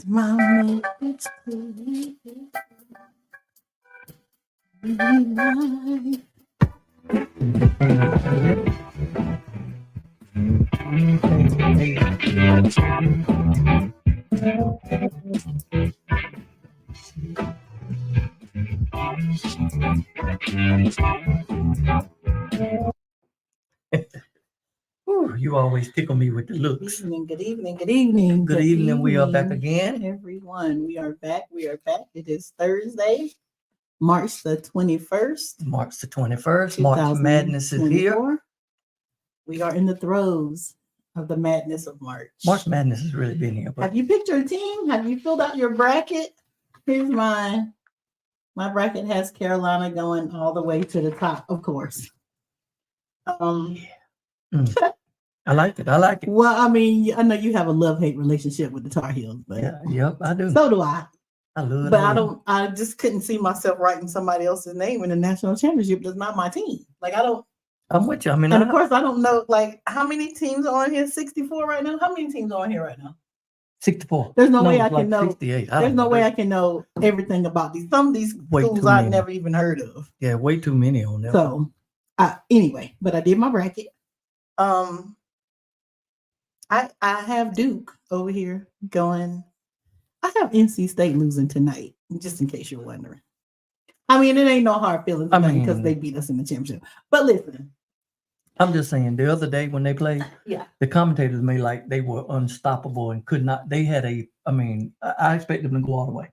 Mama, it's good. Whew, you always tickle me with the looks. Good evening, good evening. Good evening. We are back again. Everyone. We are back. It is Thursday, March the 21st. March the 21st. March Madness is here. We are in the throes of the madness of March. March Madness has really been here. Have you picked your team? Have you filled out your bracket? Here's mine. My bracket has Carolina going all the way to the top, of course. I like it. Well, I mean, I know you have a love-hate relationship with the Tar Heels, but yep, I do. So do I. I love it. But I just couldn't see myself writing somebody else's name in the national championship. That's not my team. I'm with you. I mean, of course, I don't know, how many teams are on here? 64 right now? How many teams are on here right now? 64. There's no way I can know. 68. There's no way I can know everything about these. Some of these schools I've never even heard of. Yeah, way too many on there. So, anyway, but I did my bracket. I have Duke over here going. I have NC State losing tonight, just in case you're wondering. I mean, it ain't no hard feelings because they beat us in the championship. But listen, I'm just saying, the other day when they played, the commentators made like they were unstoppable and could not. They had I expect them to go all the way.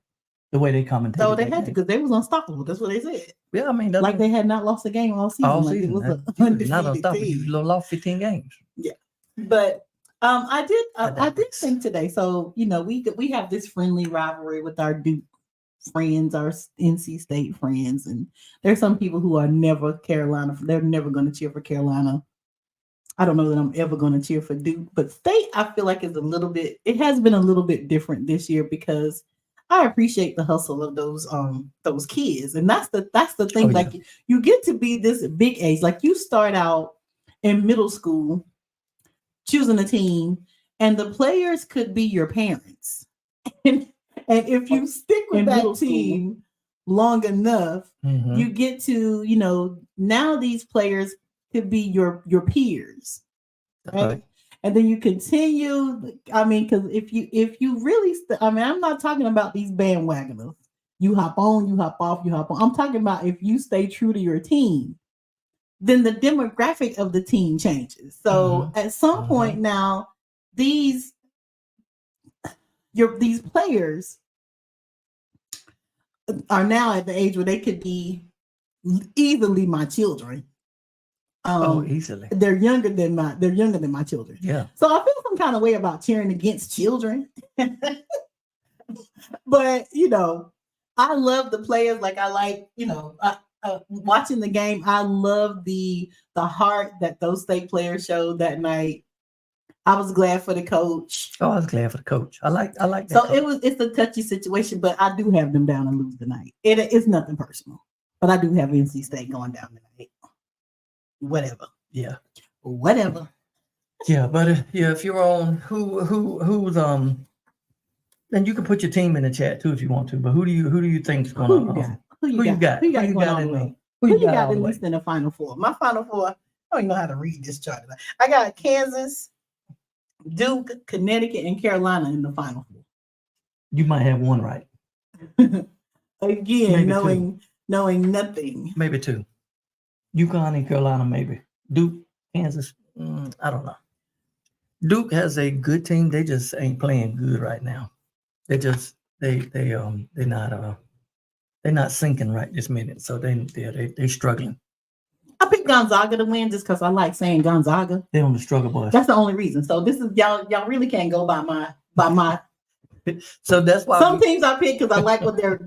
The way they commentated. So they had to because they was unstoppable. That's what they said. Yeah, I mean, they had not lost a game all season. All season, like it was not unstoppable. You lost 15 games. Yeah, but I did think today. So we have this friendly rivalry with our Duke friends, our NC State friends, and there's some people who are never Carolina. They're never going to cheer for Carolina. I don't know that I'm ever going to cheer for Duke, but State I feel like is it has been a little bit different this year because I appreciate the hustle of those kids, and that's the thing. You get to be this big age, like you start out in middle school choosing a team, and the players could be your parents. And if you stick with that team long enough, you get to, now these players could be your peers. Right? And then you continue. I mean, because if you really, I'm not talking about these bandwagoners. You hop on, you hop off, you hop on. I'm talking about if you stay true to your team, then the demographic of the team changes. So at some point now, these players are now at the age where they could be easily my children. Easily. They're younger than my children. Yeah. So I feel some kind of way about cheering against children. But I love the players. I like, watching the game. I love the heart that those State players showed that night. I was glad for the coach. Oh, I was glad for the coach. I like that. So coach. it's a touchy situation, but I do have them down to lose tonight. It's nothing personal, but I do have NC State going down tonight. Whatever. Yeah. Whatever. Yeah, but if you're on who's then you can put your team in the chat too if you want to. But who do you think is going to? Who you got in the least in the Final Four? My Final Four. I don't even know how to read this chart. I got Kansas, Duke, Connecticut, and Carolina in the Final Four. You might have one right. Again, maybe knowing nothing. Maybe two. UConn and Carolina, maybe. Duke, Kansas, I don't know. Duke has a good team. They just ain't playing good right now. They're not sinking right this minute. So they're struggling. I picked Gonzaga to win just because I like saying Gonzaga. They're on the struggle bus. That's the only reason. So this is y'all really can't go by my. So that's why some teams I pick because I like what their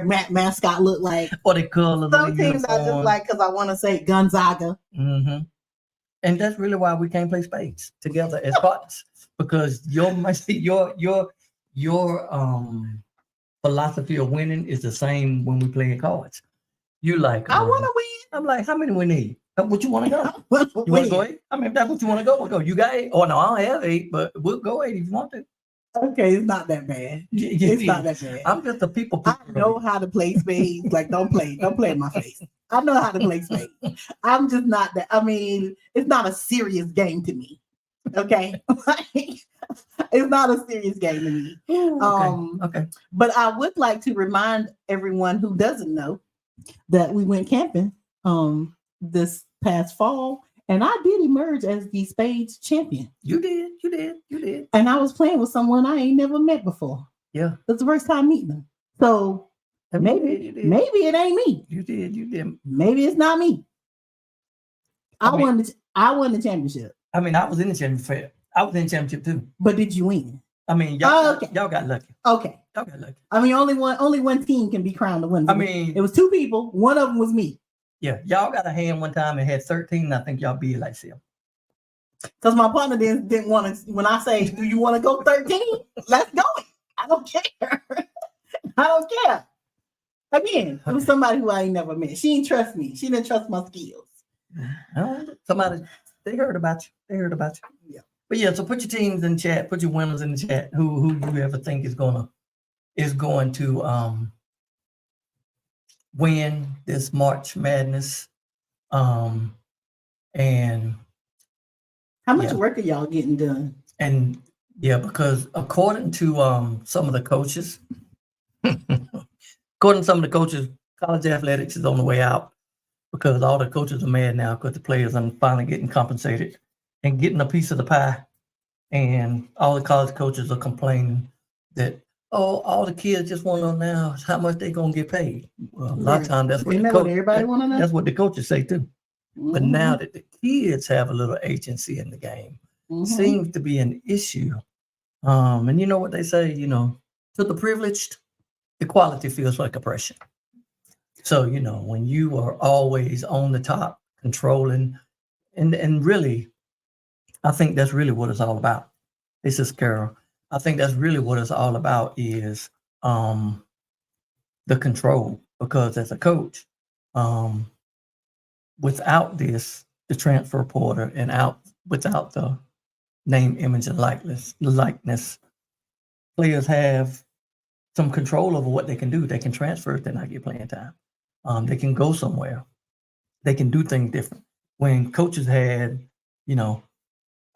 mascot look like. Or the colors. Some teams I just like because I want to say Gonzaga. Mm-hmm. And that's really why we can't play spades together as partners, because your philosophy of winning is the same when we play cards. You like I want to win. I'm like, how many we need? What you want to go? You want to go 8? I mean, if that's what you want to go, we'll go. You got 8? Oh no, I don't have 8, but we'll go 8 if you want to. Okay, it's not that bad. It's not that bad. I'm just a people. I know how to play spades. Like, don't play in my face. I know how to play spades. I'm just not that. I mean, it's not a serious game to me. Okay, it's not a serious game to me. Okay. But I would like to remind everyone who doesn't know that we went camping this past fall, and I did emerge as the spades champion. You did. And I was playing with someone I ain't never met before. Yeah. It's the first time meeting them. So maybe it ain't me. You did. Maybe it's not me. I won the championship. I mean, I was in the championship. I was in the championship too. But did you win? I mean, y'all got lucky. Okay. Y'all got lucky. I mean, only one team can be crowned the winner. I mean, it was two people. One of them was me. Yeah, y'all got a hand one time and had 13. And I think y'all beat like them. Because my partner didn't want to. When I say, "Do you want to go 13?" Let's go. I don't care. I don't care. Again, it was somebody who I ain't never met. She didn't trust me. She didn't trust my skills. Somebody, they heard about you. Yeah. But yeah, so put your teams in the chat. Put your winners in the chat. Who you ever think is going to win this March Madness? And how much work are y'all getting done? And yeah, because according to some of the coaches, college athletics is on the way out because all the coaches are mad now because the players are finally getting compensated and getting a piece of the pie. And all the college coaches are complaining that, all the kids just want to know now is how much they're going to get paid. Well, a lot of times that's what everybody want to know. That's what the coaches say too. Mm-hmm. But now that the kids have a little agency in the game, seems to be an issue. And you know what they say, to the privileged, equality feels like oppression. So, when you are always on the top, controlling, and really, I think that's really what it's all about. This is Carol. I think that's really what it's all about is the control. Because as a coach, without this, the transfer portal and without the name, image, and likeness, players have some control over what they can do. They can transfer if they not get playing time. They can go somewhere. They can do things different. When coaches had,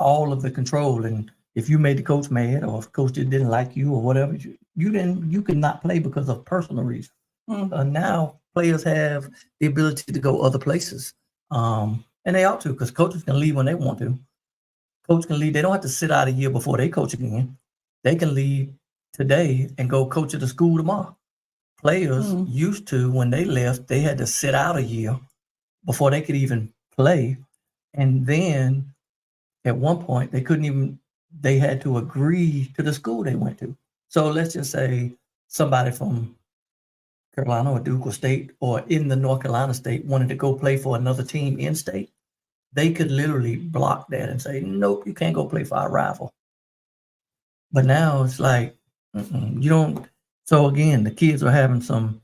all of the control, and if you made the coach mad or if coach didn't like you or whatever, you could not play because of personal reasons. Now players have the ability to go other places, and they ought to, because coaches can leave when they want to. Coach can leave. They don't have to sit out a year before they coach again. They can leave today and go coach at the school tomorrow. Players used to, when they left, they had to sit out a year before they could even play. And then at one point, they had to agree to the school they went to. So let's just say somebody from Carolina or Duke or State or in the North Carolina state wanted to go play for another team in state. They could literally block that and say, nope, you can't go play for our rival. But now it's like, you don't. So again, the kids are having some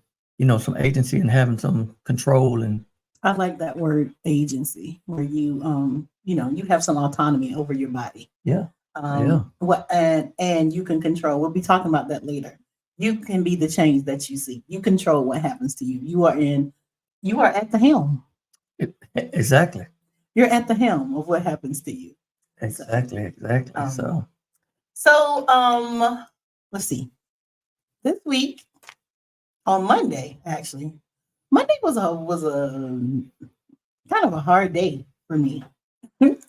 agency and having some control. And I like that word, agency, where you, you have some autonomy over your body. Yeah. And you can control. We'll be talking about that later. You can be the change that you see. You control what happens to you. You are at the helm. Exactly. You're at the helm of what happens to you. Exactly. So let's see. This week on Monday, actually, Monday was a kind of a hard day for me.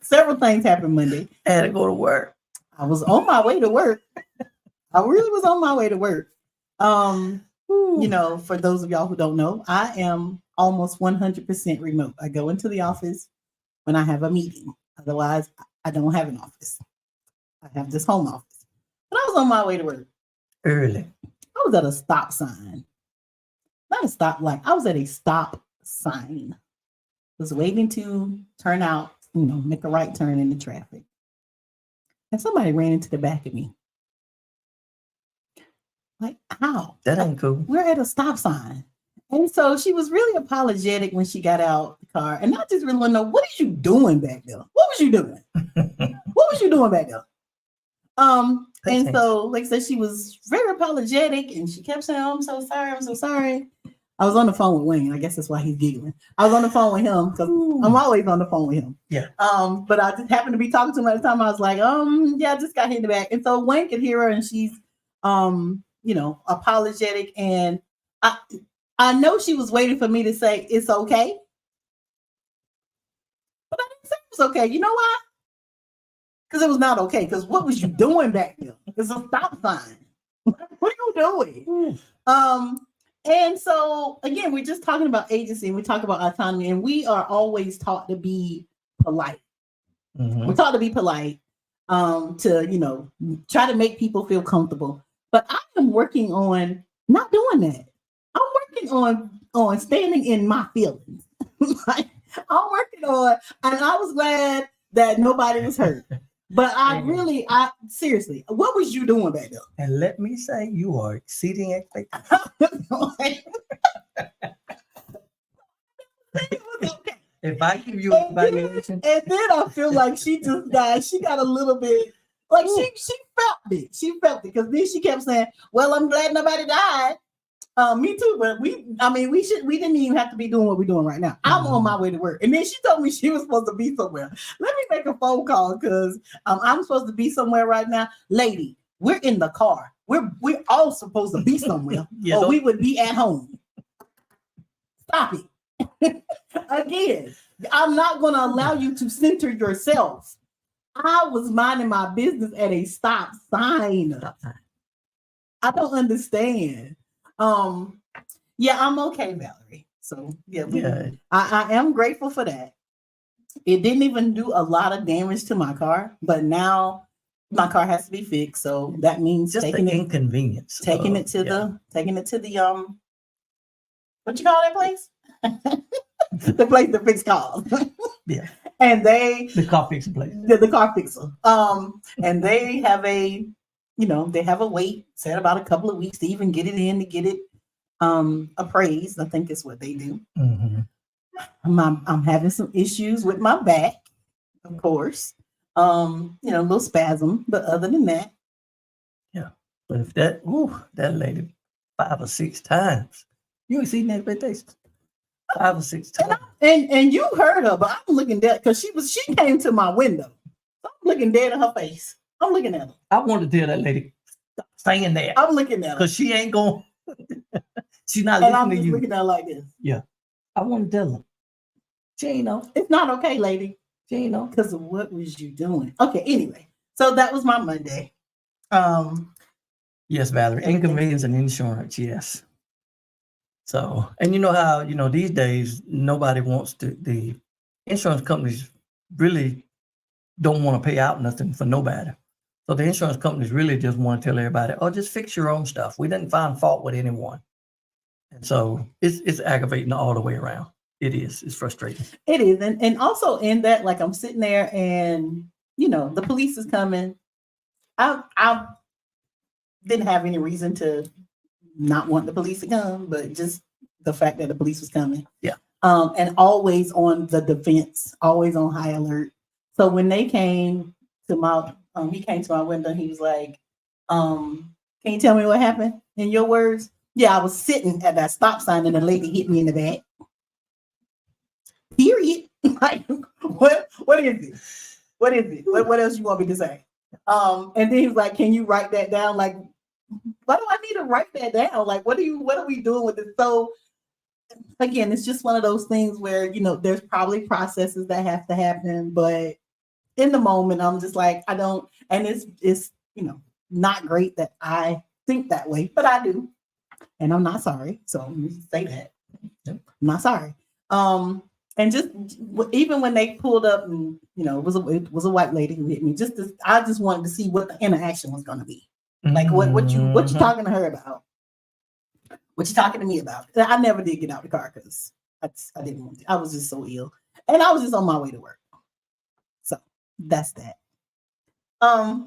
Several things happened Monday. I had to go to work. I was on my way to work. I really was on my way to work. For those of y'all who don't know, I am almost 100% remote. I go into the office when I have a meeting. Otherwise, I don't have an office. I have this home office. But I was on my way to work. Early. I was at a stop sign. Not a stoplight. I was at a stop sign. Was waiting to turn out, make a right turn in the traffic. And somebody ran into the back of me. Like, how? That ain't cool. We're at a stop sign. And so she was really apologetic when she got out the car. And I just really want to know, what are you doing back there? What was you doing? What was you doing back there? And so, like I said, she was very apologetic, and she kept saying, "Oh, I'm so sorry. I'm so sorry." I was on the phone with Wayne. I guess that's why he's giggling. I was on the phone with him because I'm always on the phone with him. Yeah. But I just happened to be talking to him at the time. I was like, yeah, I just got hit in the back. And so Wayne could hear her, and she's, apologetic. And I know she was waiting for me to say it's okay, but I didn't say it was okay. You know why? Because it was not okay. Because what was you doing back there? It's a stop sign. What are you doing? And so again, we're just talking about agency, and we talk about autonomy, and we are always taught to be polite. Mm-hmm. We're taught to be polite, to try to make people feel comfortable. But I am working on not doing that. I'm working on standing in my feelings. Like, I'm working on, and I was glad that nobody was hurt. But I seriously, what was you doing back there? And let me say, you are exceeding expectations. Okay. If I give you an evaluation, and then I feel like she just died. She got a little bit like she felt it. She felt it because then she kept saying, "Well, I'm glad nobody died." Me too, but we didn't even have to be doing what we're doing right now. I'm on my way to work. And then she told me she was supposed to be somewhere. Let me make a phone call because I'm supposed to be somewhere right now. Lady, we're in the car. We're all supposed to be somewhere, or we would be at home. Stop it. Again, I'm not going to allow you to center yourself. I was minding my business at a stop sign. I don't understand. Yeah, I'm okay, Valerie. So I am grateful for that. It didn't even do a lot of damage to my car, but now my car has to be fixed. So that means just taking the inconvenience. Taking it to the what you call that place? The place that fix cars. Yeah. And the car fixer place. The car fixer. And they have a wait set about a couple of weeks to even get it in, to get it appraised. I think is what they do. Mm-hmm. I'm having some issues with my back, of course. A little spasm, but other than that. Yeah. But if that lady 5 or 6 times, you exceeding expectations. 5 or 6 times. And you heard her, but I'm looking dead because she came to my window. I'm looking dead in her face. I'm looking at her. I want to tell that lady, stop staying there. I'm looking at her. Because she ain't going. She's not and listening I'm to just you. looking at her like this. Yeah. I want to tell her. She ain't know. It's not okay, lady. She ain't know. Because of what was you doing? Okay, anyway. So that was my Monday. Yes, Valerie. Inconvenience and insurance, yes. So, and you know how, these days, nobody wants to, the insurance companies really don't want to pay out nothing for nobody. So the insurance companies really just want to tell everybody, oh, just fix your own stuff. We didn't find fault with anyone. And so it's aggravating all the way around. It is. It's frustrating. It is. And also in that, like I'm sitting there and, the police is coming. I didn't have any reason to not want the police to come, but just the fact that the police was coming. Yeah. And always on the defense, always on high alert. So when they came to my, he came to my window and he was like, can you tell me what happened in your words? Yeah, I was sitting at that stop sign and the lady hit me in the back. Period. Like, what is it? What is it? What else you want me to say? And then he was like, can you write that down? Like, why do I need to write that down? Like, what are we doing with it? So again, it's just one of those things where, there's probably processes that have to happen, but in the moment, I'm just like, I don't, and it's not great that I think that way, but I do. And I'm not sorry. So let me say that. I'm not sorry. And just even when they pulled up and, it was a white lady who hit me, I just wanted to see what the interaction was going to be. Like what you talking to her about? What you talking to me about? I never did get out the car because I didn't want to. I was just so ill. And I was just on my way to work. So that's that. I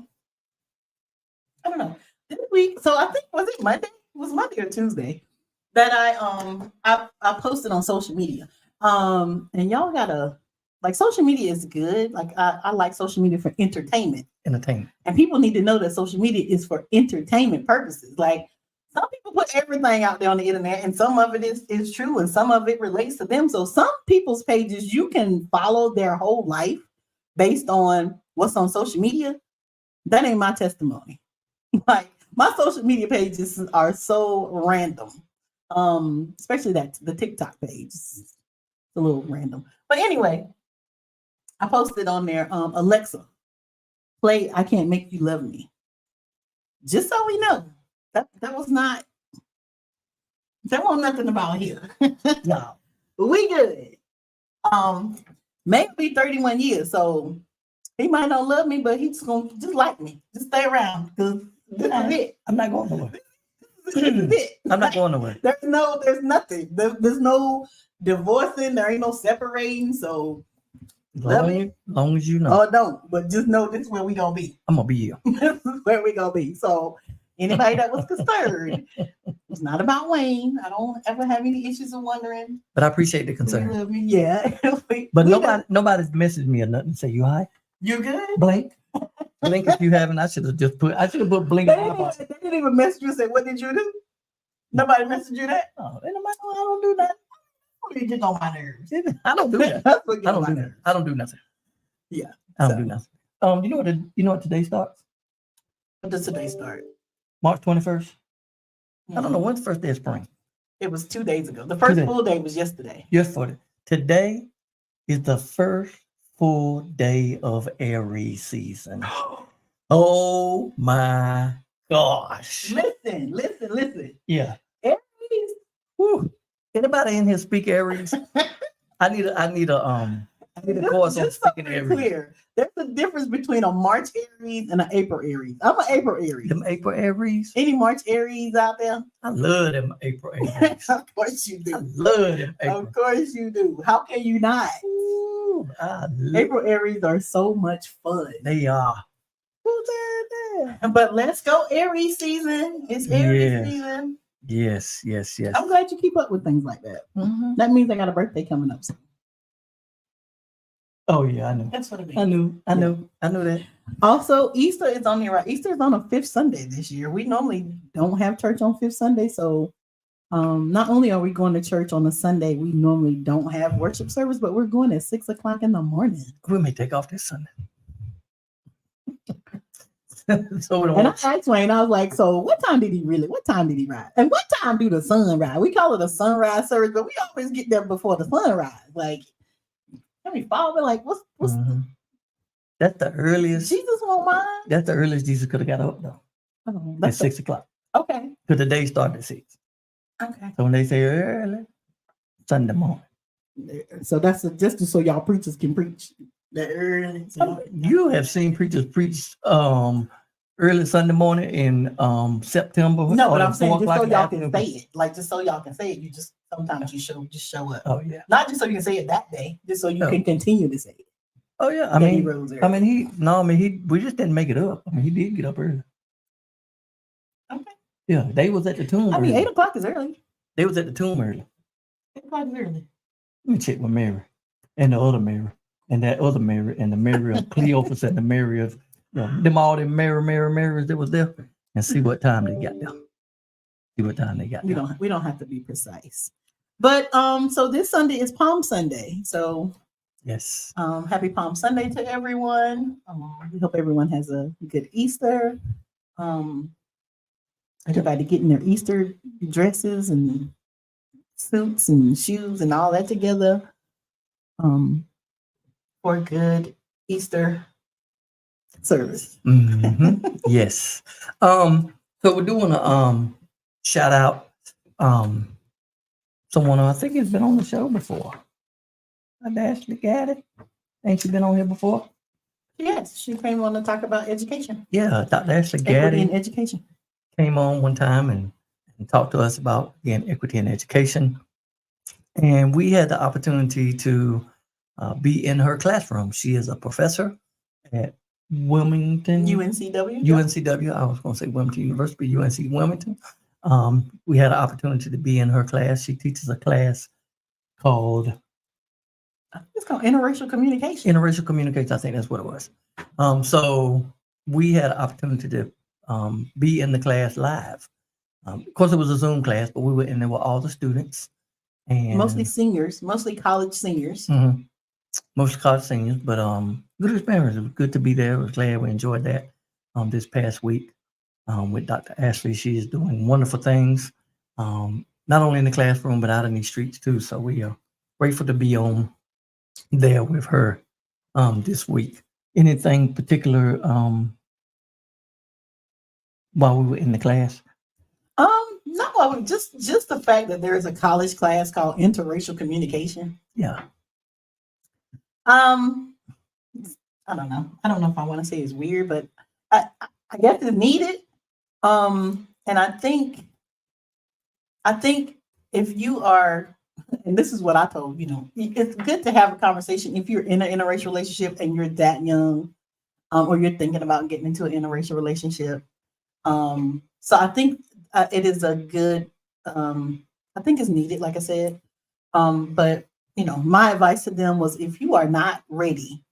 don't know. This week, so I think was it Monday? It was Monday or Tuesday that I posted on social media. And y'all gotta like social media is good. Like I like social media for entertainment. Entertainment. And people need to know that social media is for entertainment purposes. Like some people put everything out there on the internet, and some of it is true, and some of it relates to them. So some people's pages, you can follow their whole life based on what's on social media. That ain't my testimony. Like my social media pages are so random. Especially the TikTok page. It's a little random. But anyway, I posted on there, Alexa, play I Can't Make You Love Me. Just so we know. That was not, there wasn't nothing about here. No. But we good. May be 31 years, so he might not love me, but he's gonna just like me. Just stay around. Because this is it. I'm not going nowhere. This is it. I'm not going nowhere. There's nothing. There's no divorcing, there ain't no separating. So Long as you know. Oh, don't, but just know this is where we gonna be. I'm gonna be here. This is where we gonna be. So anybody that was concerned, it's not about Wayne. I don't ever have any issues of wondering. But I appreciate the concern. Yeah. But nobody's messaged me or nothing to say you hi. You good? Blink. Blink if you haven't. I should have put blink. They didn't even message you and say, what did you do? Nobody messaged you that? Oh, I don't do that. You get on my nerves. I don't do that. I don't do that. I don't do nothing. Yeah. I don't do nothing. You know what today starts? When does today start? March 21st. I don't know when's the first day of spring. It was 2 days ago. The first full day was yesterday. Yesterday. Today is the first full day of Aries season. Oh my gosh. Listen. Yeah. Aries. Woo. Anybody in here speak Aries? I need a course on speaking Aries. Clear. There's a difference between a March Aries and an April Aries. I'm an April Aries. Them April Aries? Any March Aries out there? I love them April Aries. Of course you do. I love them April. Of course you do. How can you not? Ooh, April Aries are so much fun. They are. Who's there? But let's go Aries season. It's Aries season. Yes. I'm glad you keep up with things like that. Mm-hmm. That means I got a birthday coming up soon. Oh yeah, I knew. That's what it means. I knew that. Also, Easter is on here, right? Easter is on a fifth Sunday this year. We normally don't have church on fifth Sunday, so not only are we going to church on a Sunday, we normally don't have worship service, but we're going at 6:00 in the morning. We may take off this Sunday. And I asked Wayne, I was like, so what time did he ride? And what time do the sun rise? We call it a sunrise service, but we always get there before the sunrise. Like, can we follow it? Like, what's that's the earliest. Jesus won't mind. That's the earliest Jesus could have got up though. At 6:00. Okay. Because the day started at 6. Okay. So when they say early, Sunday morning. So that's just so y'all preachers can preach that early. You have seen preachers preach early Sunday morning in September. No, but I'm saying just so y'all can say it. Like just so y'all can say it. You just sometimes you show up. Oh yeah. Not just so you can say it that day, just so you can continue to say it. Oh yeah. We just didn't make it up. I mean, he did get up early. Okay. Yeah, they was at the tomb. I mean, 8:00 is early. They was at the tomb early. 8:00 is early. Let me check with Mary and the other Mary and that other Mary and the Mary of Cleophas and the Mary of them all them Marys that was there and see what time they got there. We don't have to be precise. But so this Sunday is Palm Sunday. So yes. Happy Palm Sunday to everyone. We hope everyone has a good Easter. Everybody getting their Easter dresses and suits and shoes and all that together for a good Easter service. Mm-hmm. Yes. So we're doing a shout out someone I think has been on the show before. Ashley Gaddy. Ain't she been on here before? Yes, she came on to talk about education. Yeah, Dr. Ashley Gaddy in education. Came on one time and talked to us about equity in education. And we had the opportunity to be in her classroom. She is a professor at Wilmington. UNCW. I was going to say Wilmington University, UNC Wilmington. We had an opportunity to be in her class. She teaches a class called It's called interracial communication. Interracial communication, I think that's what it was. So we had an opportunity to be in the class live. Of course, it was a Zoom class, but we were in there with all the students and Mostly seniors, mostly college seniors. Mostly college seniors, but good experience. It was good to be there. I was glad we enjoyed that this past week with Dr. Ashley. She is doing wonderful things, not only in the classroom, but out in these streets too. So we are grateful to be on there with her this week. Anything particular while we were in the class? No, I would just the fact that there is a college class called interracial communication. Yeah. I don't know. I don't know if I want to say it's weird, but I guess it's needed. And I think if you are, and this is what I told, it's good to have a conversation if you're in an interracial relationship and you're that young, or you're thinking about getting into an interracial relationship. So I think it is a good, I think it's needed, like I said. But my advice to them was, if you are not ready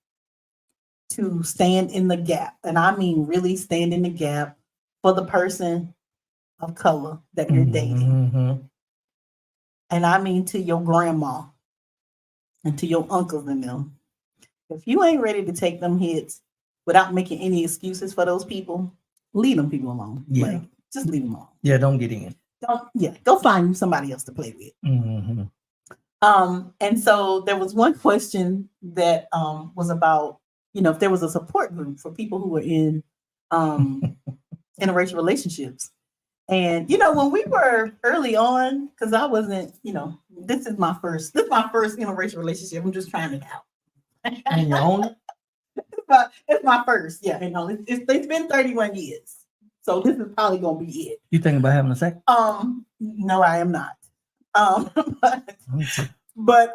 to stand in the gap, and I mean really stand in the gap for the person of color that you're dating, and I mean to your grandma and to your uncles and them, if you ain't ready to take them hits without making any excuses for those people, leave them people alone. Yeah. Just leave them alone. Yeah, don't get in. Go find you somebody else to play with. And so there was one question that was about, if there was a support group for people who were in interracial relationships. And when we were early on, because I wasn't, this is my first interracial relationship. I'm just trying it out. And you own it? It's my first, yeah. It's been 31 years. So this is probably gonna be it. You thinking about having a second? No, I am not. But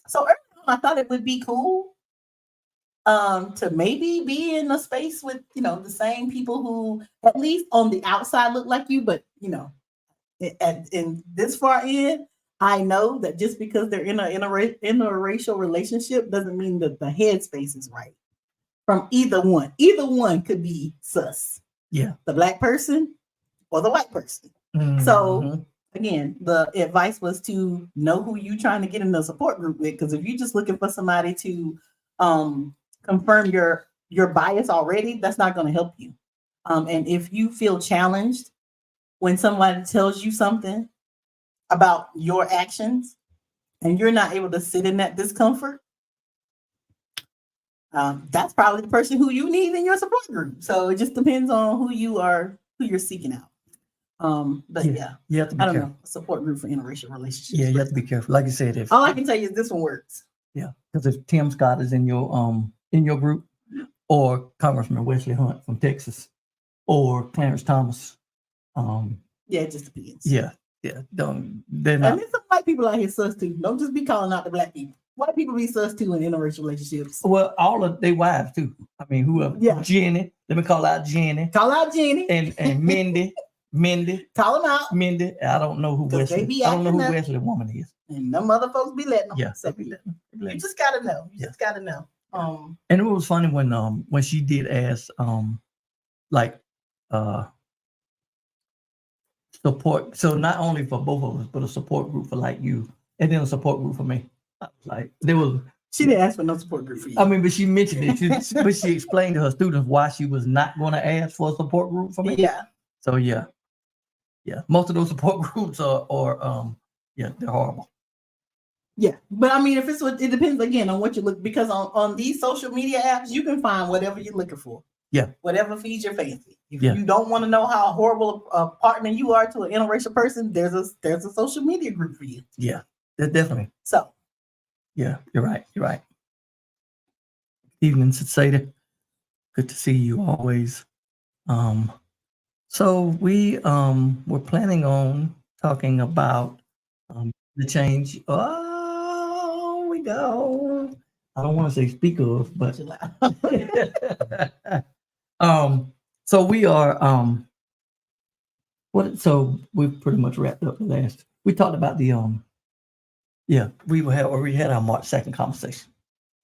so early on, I thought it would be cool to maybe be in a space with the same people who at least on the outside look like you, but in this far in, I know that just because they're in a interracial relationship doesn't mean that the headspace is right from either one. Either one could be sus. Yeah, the black person or the white person. So again, the advice was to know who you trying to get in the support group with, because if you're just looking for somebody to confirm your bias already, that's not going to help you. And if you feel challenged when somebody tells you something about your actions and you're not able to sit in that discomfort, that's probably the person who you need in your support group. So it just depends on who you're seeking out. But yeah, you have to be I don't careful. know, a support group for interracial relationships. Yeah, you have to be careful. Like you said, all I can tell you is this one works. Yeah, because if Tim Scott is in your group, or Congressman Wesley Hunt from Texas, or Clarence Thomas, it just depends. Yeah, they're not. And there's some white people out here sus too. Don't just be calling out the black people. White people be sus too in interracial relationships. Well, all of their wives too. I mean, whoever. Yeah. Jenny. Let me call out Jenny. Call out Jenny. And Mindy. Mindy. Call them out. Mindy. I don't know who Wesley. I don't know who Wesley woman is. And them other folks be letting them. Yeah. So they be letting you just gotta know. You just gotta know. And it was funny when she did ask support. So not only for both of us, but a support group for like you, and then a support group for me. Like there was. She didn't ask for no support group for you. I mean, but she mentioned it. But she explained to her students why she was not going to ask for a support group for me. Yeah. So yeah. Most of those support groups are they're horrible. Yeah, but I mean, it depends again on what you look, because on these social media apps you can find whatever you're looking for. Yeah. Whatever feeds your fancy. If you don't want to know how horrible a partner you are to an interracial person, there's a social media group for you. Yeah, definitely. So. Yeah, you're right. Evening, Sada. Good to see you always. So we were planning on talking about the change. Oh, we go. I don't want to say speak of, but so we are so we've pretty much wrapped up the last. We talked about the Yeah, we had our March 2nd conversation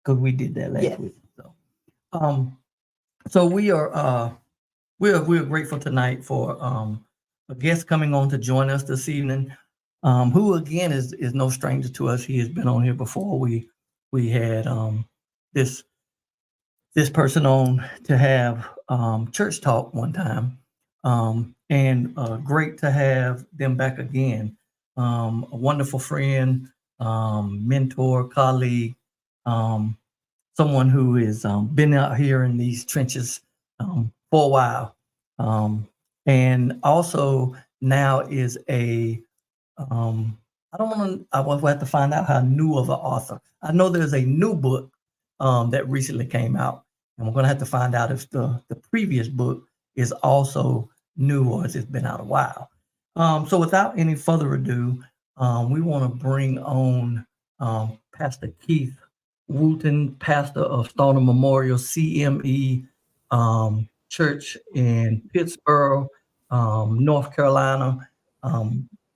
because we did that last week. So we are we're grateful tonight for a guest coming on to join us this evening, who again is no stranger to us. He has been on here before. We had this person on to have church talk one time, and great to have them back again. A wonderful friend, mentor, colleague, someone who has been out here in these trenches for a while, and also now is I will have to find out how new of an author. I know there's a new book that recently came out, and we're going to have to find out if the previous book is also new or has it been out a while. So without any further ado, we want to bring on Pastor Keith Wooten, pastor of Stone Memorial CME Church in Pittsburgh, North Carolina.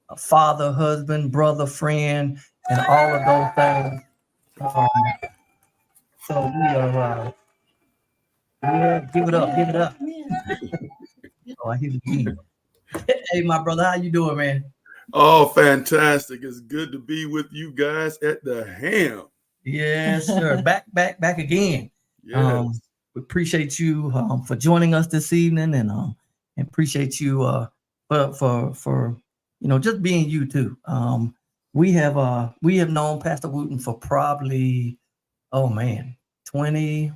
A father, husband, brother, friend, and all of those things. So we are, give it up. Oh, I hear the beat. Hey, my brother, how you doing, man? Oh, fantastic. It's good to be with you guys at the Helm. Yes, sir. back again. Yes. We appreciate you for joining us this evening, and appreciate you for just being you too. We have known Pastor Wooten for probably 20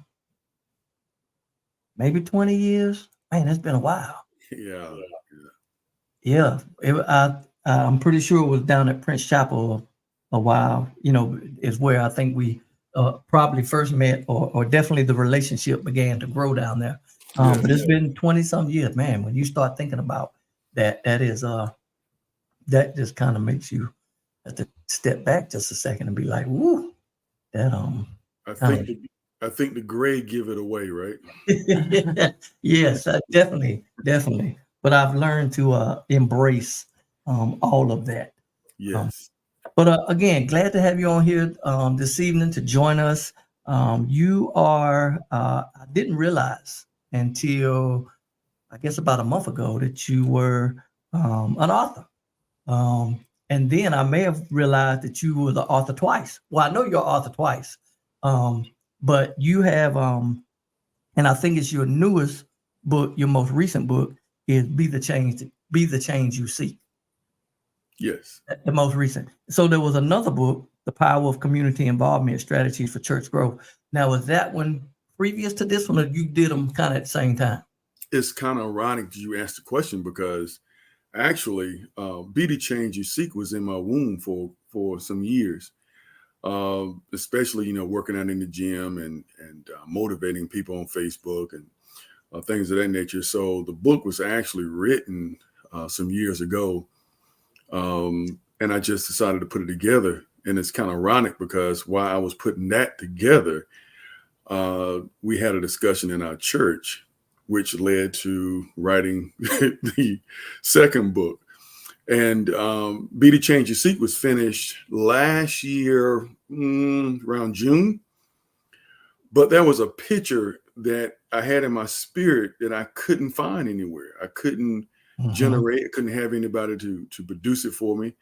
years. Man, it's been a while. Yeah. I'm pretty sure it was down at Prince Chapel a while. Is where I think we probably first met, or definitely the relationship began to grow down there. But it's been 20 some years, man. When you start thinking about that just kind of makes you have to step back just a second and be like, "Woo!" I think the grade give it away, right? Yes, definitely. But I've learned to embrace all of that. Yes. But again, glad to have you on here this evening to join us. You are, I didn't realize until I guess about a month ago that you were an author. And then I may have realized that you were the author twice. Well, I know you're author twice, but you have, and I think it's your newest book, your most recent book is Be the Change You Seek. Yes. The most recent. So there was another book, The Power of Community Involvement Strategies for Church Growth. Now, was that one previous to this one, or you did them kind of at the same time? It's kind of ironic that you asked the question, because actually, Be the Change You Seek was in my womb for some years, especially, working out in the gym and motivating people on Facebook and things of that nature. So the book was actually written some years ago. And I just decided to put it together. And it's kind of ironic because while I was putting that together, we had a discussion in our church, which led to writing the second book. And Be the Change You Seek was finished last year around June. But there was a picture that I had in my spirit that I couldn't find anywhere. I couldn't generate. I couldn't have anybody to produce it for me.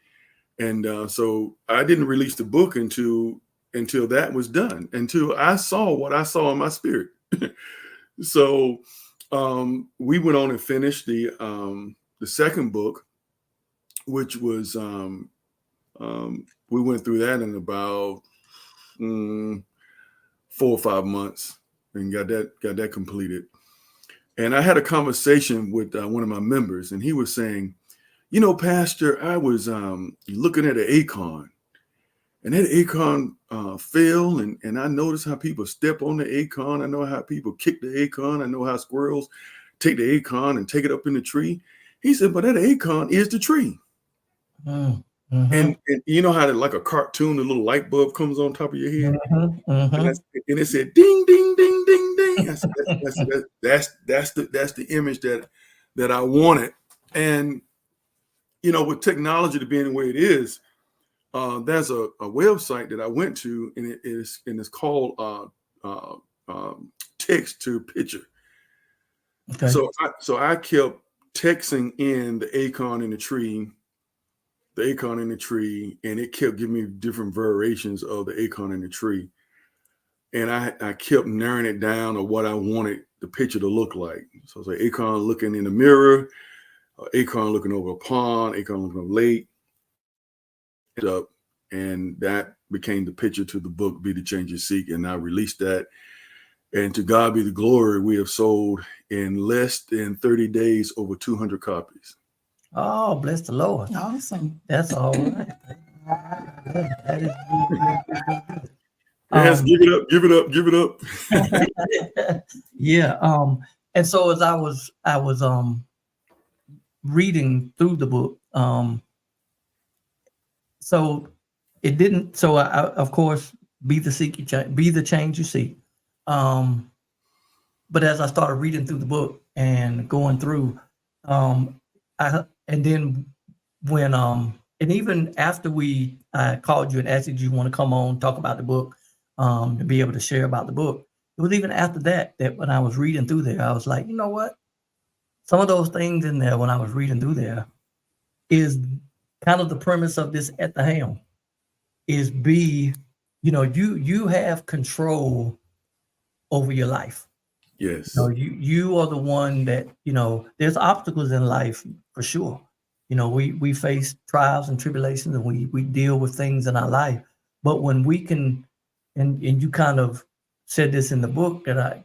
And so I didn't release the book until that was done, until I saw what I saw in my spirit. So we went on and finished the second book, which was we went through that in about 4 or 5 months and got that completed. And I had a conversation with one of my members, and he was saying, Pastor, I was looking at an acorn, and that acorn fell, and I noticed how people step on the acorn. I know how people kick the acorn. I know how squirrels take the acorn and take it up in the tree. He said, but that acorn is the tree. And you know how like a cartoon, the little light bulb comes on top of your head, and it said ding ding ding ding ding. I said, that's the image that I wanted. And with technology to being the way it is, there's a website that I went to, and it's called text to picture. Okay. So I kept texting in the acorn in the tree, and it kept giving me different variations of the acorn in the tree. And I kept narrowing it down to what I wanted the picture to look like. So it's like acorn looking in the mirror, acorn looking over a pond, acorn looking over a lake, up, and that became the picture to the book, Be the Change You Seek. And I released that. And to God be the glory, we have sold in less than 30 days over 200 copies. Oh, bless the Lord. Awesome. That's all right. That is good. Yes, give it up. Yeah. And so as I was reading through the book, so it didn't. So I, of course, be the change you seek. But as I started reading through the book and going through, and then when and even after I called you and asked you want to come on talk about the book, to be able to share about the book. It was even after that when I was reading through there, I was like, you know what? Some of those things in there when I was reading through there is kind of the premise of this at the helm. Is you have control over your life. Yes. So you are the one that, there's obstacles in life for sure. We face trials and tribulations, and we deal with things in our life. But when we can, and you kind of said this in the book that a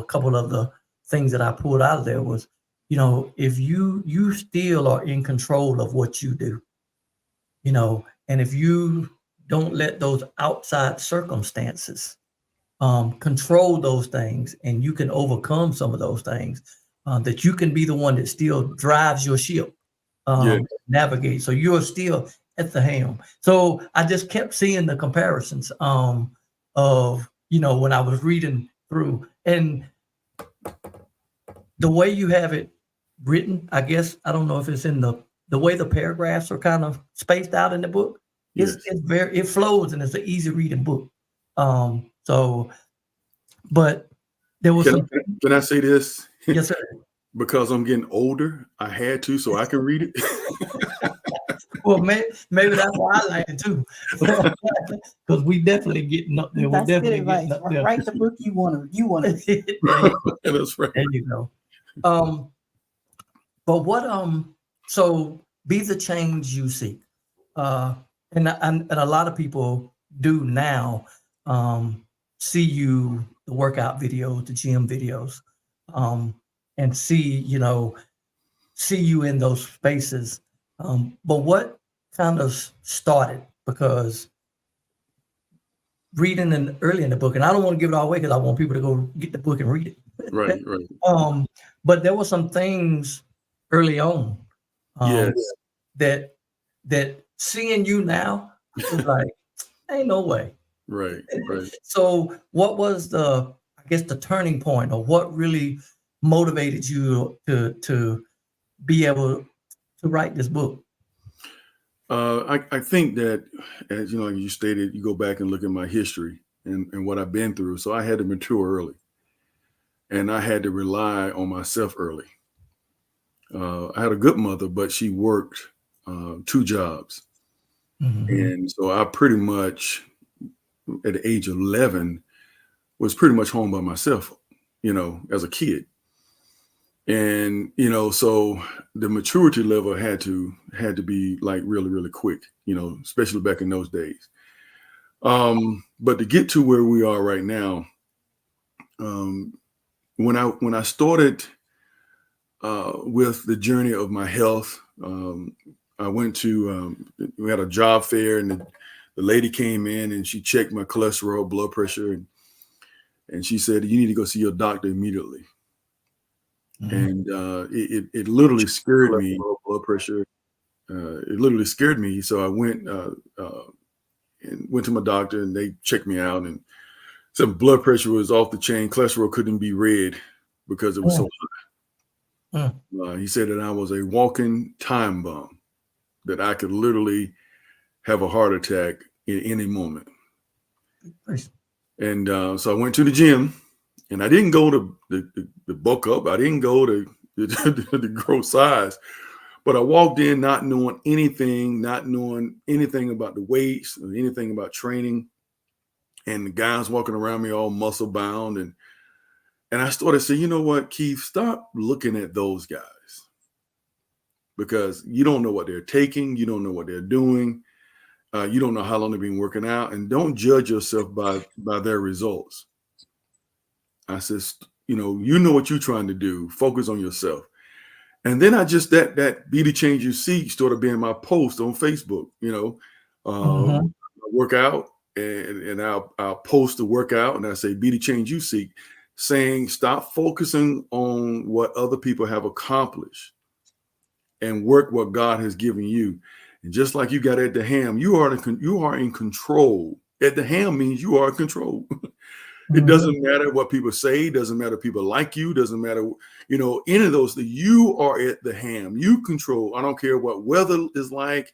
couple of the things that I pulled out of there was, if you still are in control of what you do, and if you don't let those outside circumstances control those things, and you can overcome some of those things, that you can be the one that still drives your ship, navigate. So you're still at the helm. So I just kept seeing the comparisons of, when I was reading through, and the way you have it written, I guess, I don't know if it's in the way the paragraphs are kind of spaced out in the book. Yes. It flows, and it's an easy reading book. But there was Can I say this? Yes, sir. Because I'm getting older, I had to, so I can read it. Well, maybe that's why I like it too, because we definitely getting up there. We're definitely getting up there. Write the book you want to. That's right. There you go. But what so be the change you seek, and a lot of people do now see you the workout videos, the gym videos, and see you in those spaces. But what kind of started? Because reading early in the book, and I don't want to give it all away because I want people to go get the book and read it. Right. But there were some things early on, Yes. that seeing you now was like, ain't no way. Right. So what was the turning point, or what really motivated you to be able to write this book? I think that, as like you stated, you go back and look at my history and what I've been through. So I had to mature early, and I had to rely on myself early. I had a good mother, but she worked 2 jobs. Mm-hmm. And so I pretty much, at the age of 11, was pretty much home by myself, as a kid. And, so the maturity level had to be like really, really quick, especially back in those days. But to get to where we are right now, when I started with the journey of my health, I went to, we had a job fair, and the lady came in and she checked my cholesterol, blood pressure, and she said, "You need to go see your doctor immediately." Mm-hmm. And it literally scared me. Blood pressure. It literally scared me. So I went to my doctor, and they checked me out, and said blood pressure was off the chain. Cholesterol couldn't be read because it was so high. He said that I was a walking time bomb, that I could literally have a heart attack in any moment. Nice. And so I went to the gym, and I didn't go to the bulk up. I didn't go to grow size, but I walked in not knowing anything about the weights or anything about training. And the guys walking around me all muscle bound. And I started saying, you know what, Keith, stop looking at those guys, because you don't know what they're taking. You don't know what they're doing. You don't know how long they've been working out, and don't judge yourself by their results. I says, you know what you're trying to do. Focus on yourself. And then I just, that be the change you seek started being my post on Facebook, workout, and I'll post the workout, and I say, be the change you seek, saying, stop focusing on what other people have accomplished and work what God has given you. And just like you got at the Helm, you are in control. At the Helm means you are in control. It doesn't matter what people say. Doesn't matter if people like you. Doesn't matter, any of those things. You are at the Helm. You control. I don't care what weather is like.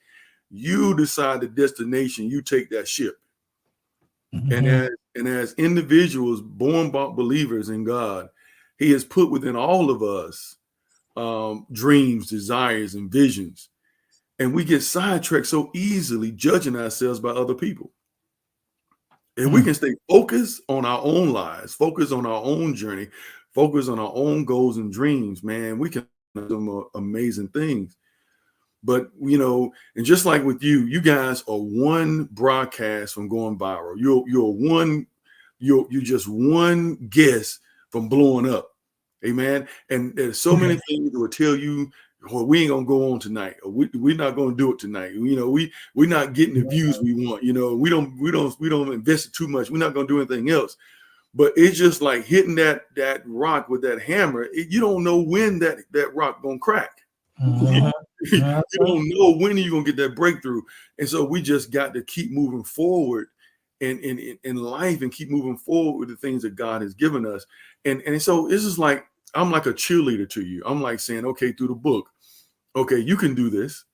You decide the destination. You take that ship. And as individuals born believers in God, He has put within all of us dreams, desires, and visions. And we get sidetracked so easily judging ourselves by other people. If we can stay focused on our own lives, focus on our own journey, focus on our own goals and dreams, man, we can do some amazing things. But, and just like with you guys are one broadcast from going viral. You're just one guess from blowing up. Amen. And there's so many things that will tell you, well, we ain't gonna go on tonight, or we're not gonna do it tonight. We're not getting the views we want. We don't invest too much. We're not gonna do anything else. But it's just like hitting that rock with that hammer. You don't know when that rock gonna crack. You don't know when you're gonna get that breakthrough. And so we just got to keep moving forward in life, and keep moving forward with the things that God has given us. And so this is like, I'm like a cheerleader to you. I'm like saying, okay, through the book, okay, you can do this.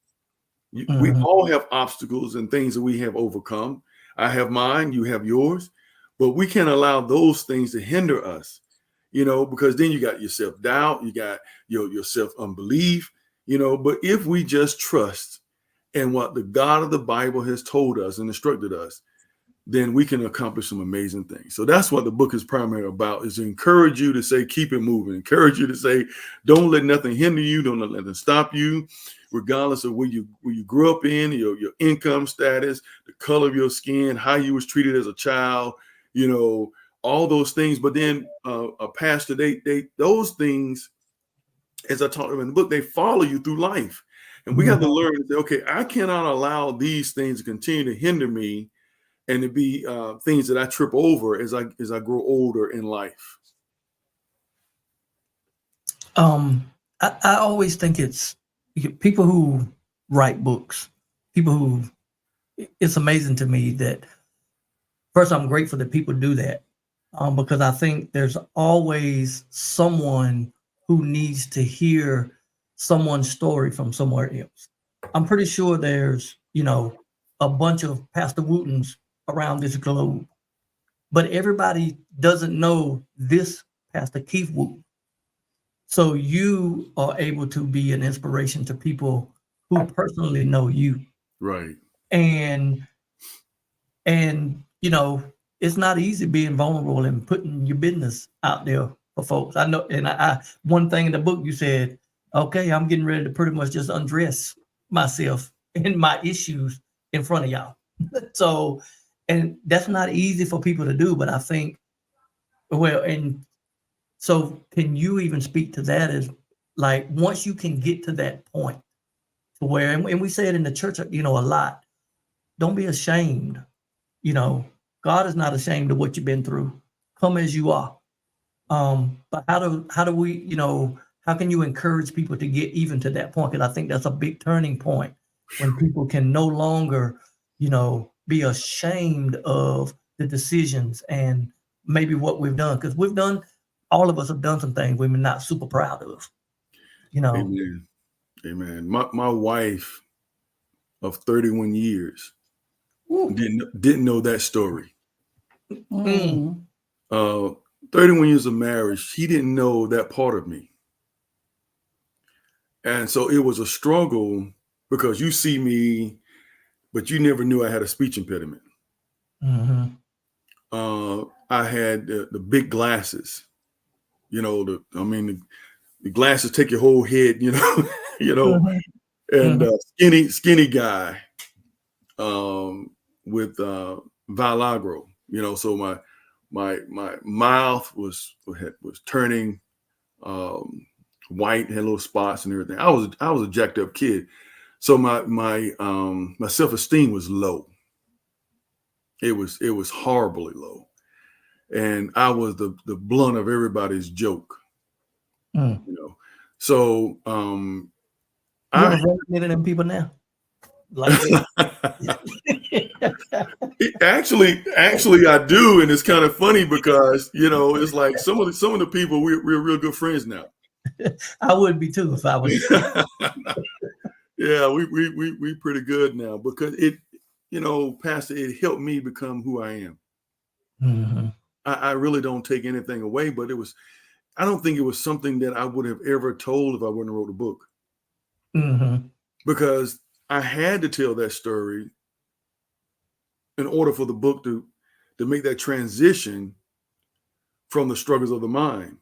We all have obstacles and things that we have overcome. I have mine, you have yours, but we can't allow those things to hinder us, because then you got your self-doubt, you got your self-unbelief, but if we just trust in what the God of the Bible has told us and instructed us, then we can accomplish some amazing things. So that's what the book is primarily about, is to encourage you to say, keep it moving. Encourage you to say, don't let nothing hinder you. Don't let nothing stop you, regardless of where you grew up in, your income status, the color of your skin, how you was treated as a child, all those things. But then a pastor, those things, as I talked about in the book, they follow you through life. And we have to learn to say, okay, I cannot allow these things to continue to hinder me, and to be things that I trip over as I grow older in life. I always think it's people who write books, it's amazing to me that, first, I'm grateful that people do that, because I think there's always someone who needs to hear someone's story from somewhere else. I'm pretty sure there's, a bunch of Pastor Wootens around this globe, but everybody doesn't know this Pastor Keith Wooten. So you are able to be an inspiration to people who personally know you. Right. And it's not easy being vulnerable and putting your business out there for folks. I know, and I one thing in the book you said, okay, I'm getting ready to pretty much just undress myself and my issues in front of y'all. So, and that's not easy for people to do, but I think, and so can you even speak to that as, like, once you can get to that point to where, and we say it in the church, a lot, don't be ashamed. God is not ashamed of what you've been through. Come as you are. But how do we, how can you encourage people to get even to that point? Because I think that's a big turning point, when people can no longer, be ashamed of the decisions and maybe what we've done. Because all of us have done some things we're not super proud of. Amen. My wife of 31 years, Didn't know that story. Mm. 31 years of marriage, he didn't know that part of me. And so it was a struggle because you see me, but you never knew I had a speech impediment. Mm-hmm. I had the big glasses, the glasses take your whole head, Mm-hmm. and Mm-hmm. skinny guy with Viagra, so my mouth was turning white, had little spots and everything. I was a jacked up kid. So my self-esteem was low. It was horribly low. And I was the blunt of everybody's joke. Mm. So You ever resonated them people now? Like actually I do, and it's kind of funny because it's like some of the people we're real good friends now. I would be too if I was. Yeah, we pretty good now because it, Pastor, it helped me become who I am. Mm-hmm. I really don't take anything away, but I don't think it was something that I would have ever told if I wouldn't have wrote a book. Mm-hmm. Because I had to tell that story in order for the book to make that transition from the struggles of the mind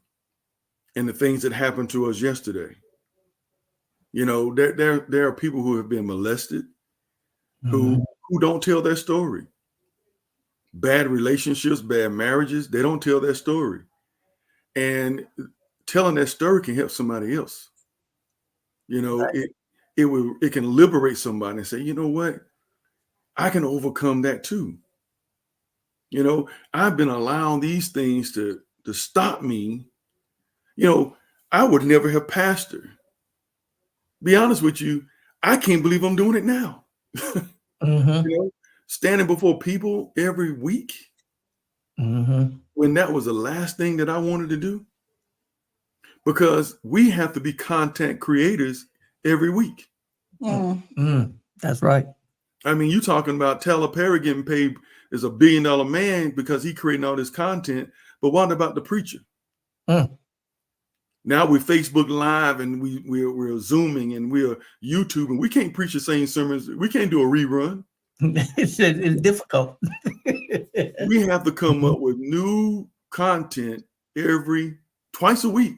and the things that happened to us yesterday. There are people who have been molested who don't tell their story. Bad relationships, bad marriages, they don't tell their story. And telling that story can help somebody else. Right. It can liberate somebody and say, you know what? I can overcome that too. I've been allowing these things to stop me. I would never have pastored. Be honest with you, I can't believe I'm doing it now. Mm-hmm. Standing before people every week Mm-hmm. when that was the last thing that I wanted to do. Because we have to be content creators every week. That's right. I mean, you talking about Tyler Perry getting paid as $1 billion man because he creating all this content, but what about the preacher? Now we're Facebook Live and we're Zooming and we're YouTube and we can't preach the same sermons. We can't do a rerun. It's difficult. We have to come up with new content twice a week.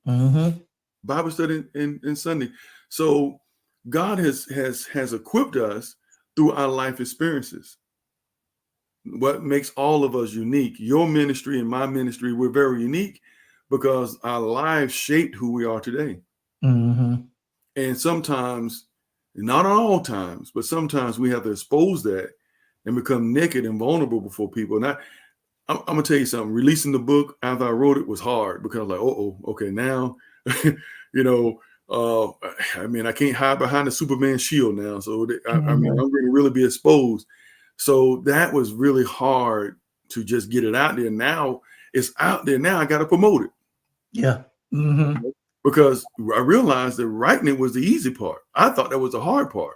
Mm-hmm. Bible study and Sunday. So God has equipped us through our life experiences. What makes all of us unique? Your ministry and my ministry, we're very unique because our lives shaped who we are today. Mm-hmm. And sometimes, not all times, but sometimes we have to expose that and become naked and vulnerable before people. And I'm gonna tell you something. Releasing the book after I wrote it was hard because I was like, okay, now, I can't hide behind the Superman shield now. So I'm going to really be exposed. So that was really hard to just get it out there. Now it's out there. Now I got to promote it. Yeah. Mm-hmm. Because I realized that writing it was the easy part. I thought that was the hard part.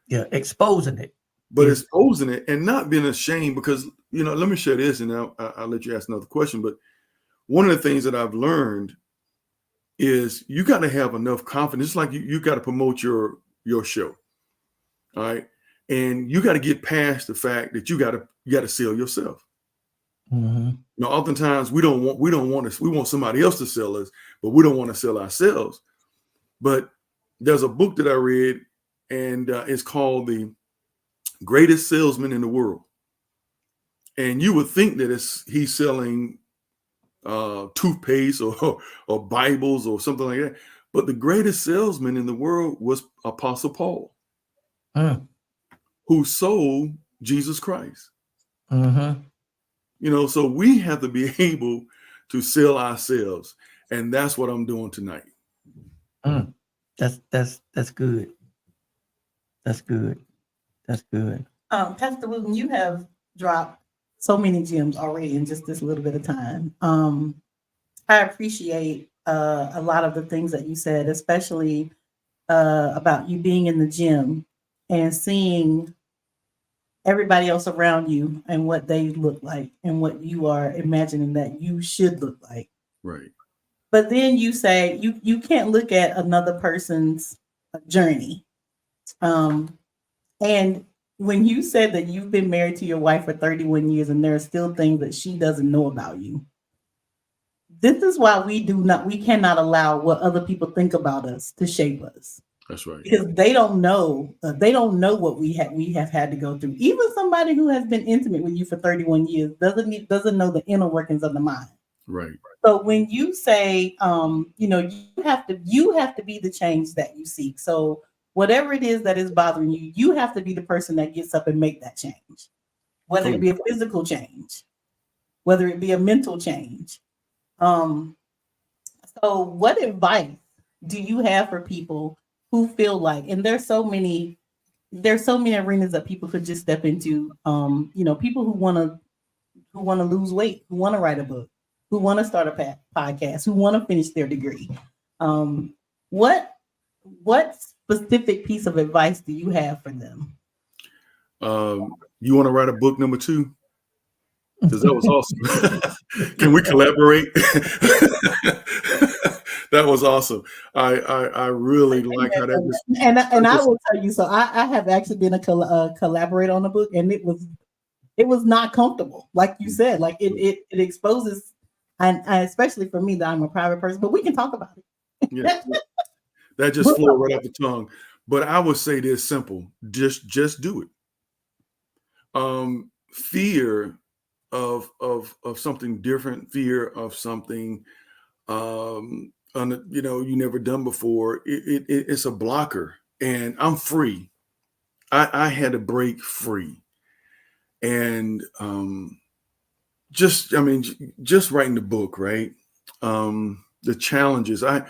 Yeah, exposing it. But exposing it and not being ashamed because, let me share this and I'll let you ask another question. But one of the things that I've learned is you got to have enough confidence. It's like you got to promote your show. All right. And you got to get past the fact that you got to sell yourself. Mm-hmm. Oftentimes we want somebody else to sell us, but we don't want to sell ourselves. But there's a book that I read and it's called The Greatest Salesman in the World. And you would think that he's selling toothpaste or Bibles or something like that. But the greatest salesman in the world was Apostle Paul, who sold Jesus Christ. Mm-hmm. So we have to be able to sell ourselves. And that's what I'm doing tonight. That's good. That's good. That's good. Pastor Wooten, you have dropped so many gems already in just this little bit of time. I appreciate a lot of the things that you said, especially about you being in the gym and seeing everybody else around you and what they look like and what you are imagining that you should look like. Right. But then you say you can't look at another person's journey. And when you said that you've been married to your wife for 31 years and there are still things that she doesn't know about you, this is why we cannot allow what other people think about us to shape us. That's right. Because they don't know what we have had to go through. Even somebody who has been intimate with you for 31 years doesn't know the inner workings of the mind. Right. So when you say, you have to be the change that you seek. So whatever it is that is bothering you, you have to be the person that gets up and make that change. Whether it be a physical change, whether it be a mental change. So what advice do you have for people who feel like, and there's so many arenas that people could just step into, people who want to lose weight, who want to write a book, who want to start a podcast, who want to finish their degree. What specific piece of advice do you have for them? You want to write a book number 2? Because that was awesome. Can we collaborate? That was awesome. I really like how that was. And I will tell you, so I have actually been a collaborator on the book, and it was not comfortable. Like you said, like it exposes, and especially for me that I'm a private person, but we can talk about it. Yeah, that just flowed right off the tongue. But I would say this simple: just do it. Fear of something different, fear of something you never done before. It's a blocker, and I'm free. I had to break free, and just writing the book, right? The challenges I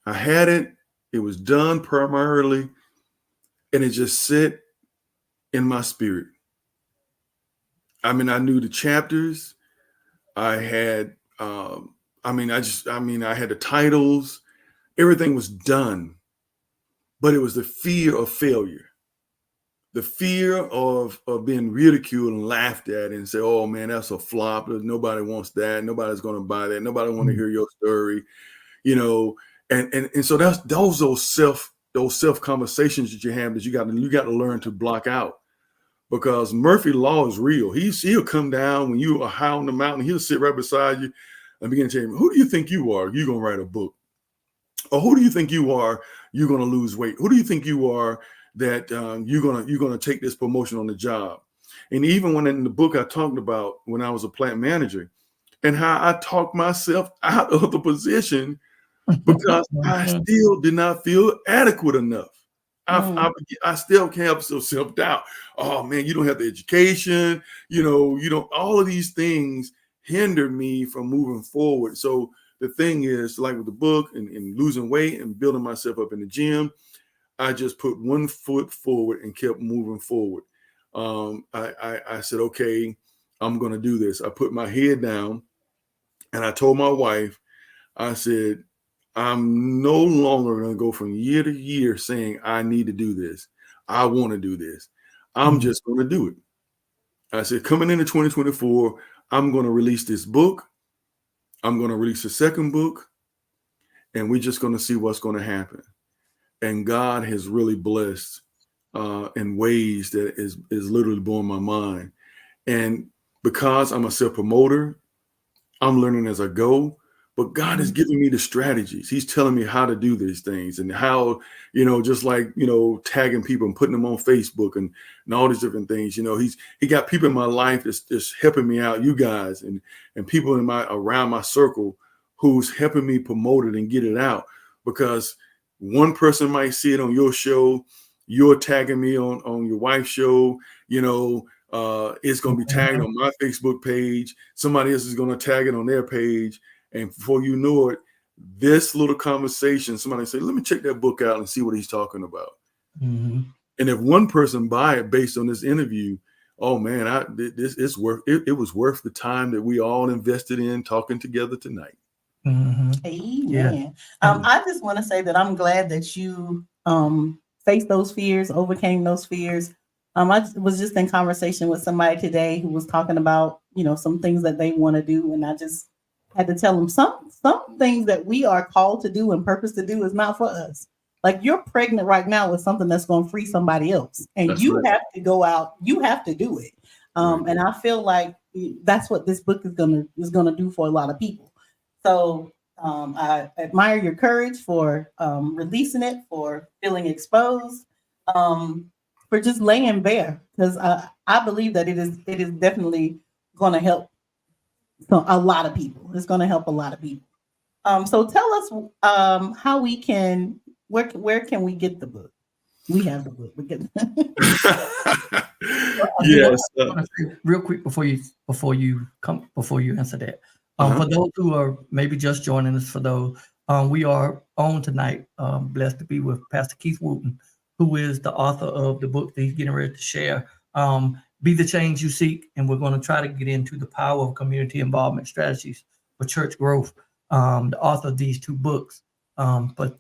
had it was done primarily, and it just sit in my spirit. I knew the chapters. I had, I had the titles. Everything was done, but it was the fear of failure, the fear of being ridiculed and laughed at, and say, "Oh man, that's a flop. Nobody wants that. Nobody's going to buy that. Nobody want to hear your story," And so that's those self conversations that you have that you got to learn to block out. Because Murphy's Law is real. He'll come down when you are high on the mountain. He'll sit right beside you and begin to tell you, "Who do you think you are? You're going to write a book. Or who do you think you are? You're going to lose weight. Who do you think you are that you're going to take this promotion on the job?" And even when in the book I talked about when I was a plant manager and how I talked myself out of the position because I still did not feel adequate enough. I still have some self-doubt. Oh man, you don't have the education, you don't, all of these things hinder me from moving forward. So the thing is, like with the book and losing weight and building myself up in the gym, I just put one foot forward and kept moving forward. I said, okay, I'm going to do this. I put my head down and I told my wife, I said, I'm no longer going to go from year to year saying I need to do this. I want to do this. I'm just going to do it. I said, coming into 2024, I'm going to release this book. I'm going to release a second book, and we're just going to see what's going to happen. And God has really blessed in ways that is literally blowing my mind. And because I'm a self-promoter, I'm learning as I go. But God is giving me the strategies. He's telling me how to do these things and how, just like, tagging people and putting them on Facebook and all these different things. He got people in my life that's helping me out, you guys, and people around my circle who's helping me promote it and get it out. Because one person might see it on your show, you're tagging me on your wife's show, it's going to be tagged on my Facebook page. Somebody else is going to tag it on their page. And before you know it, this little conversation, somebody say, "Let me check that book out and see what he's talking about." Mm-hmm. And if one person buy it based on this interview, oh man, it's worth it. It was worth the time that we all invested in talking together tonight. Mm-hmm. Amen. Yeah. I just want to say that I'm glad that you faced those fears, overcame those fears. I was just in conversation with somebody today who was talking about, some things that they want to do. And I just had to tell them some things that we are called to do and purpose to do is not for us. Like you're pregnant right now with something that's going to free somebody else. And That's you right. have to go out, you have to do it. And I feel like that's what this book is gonna do for a lot of people. So I admire your courage for releasing it, for feeling exposed, for just laying bare. Because I believe that it is definitely going to help a lot of people. It's going to help a lot of people. So tell us how we can where can we get the book? We have the book. We get Yes. Real quick before you answer that. For those who are maybe just joining us, we are on tonight. Blessed to be with Pastor Keith Wooten, who is the author of the book that he's getting ready to share. Be the Change You Seek, and we're going to try to get into the power of community involvement strategies for church growth. The author of these 2 books. But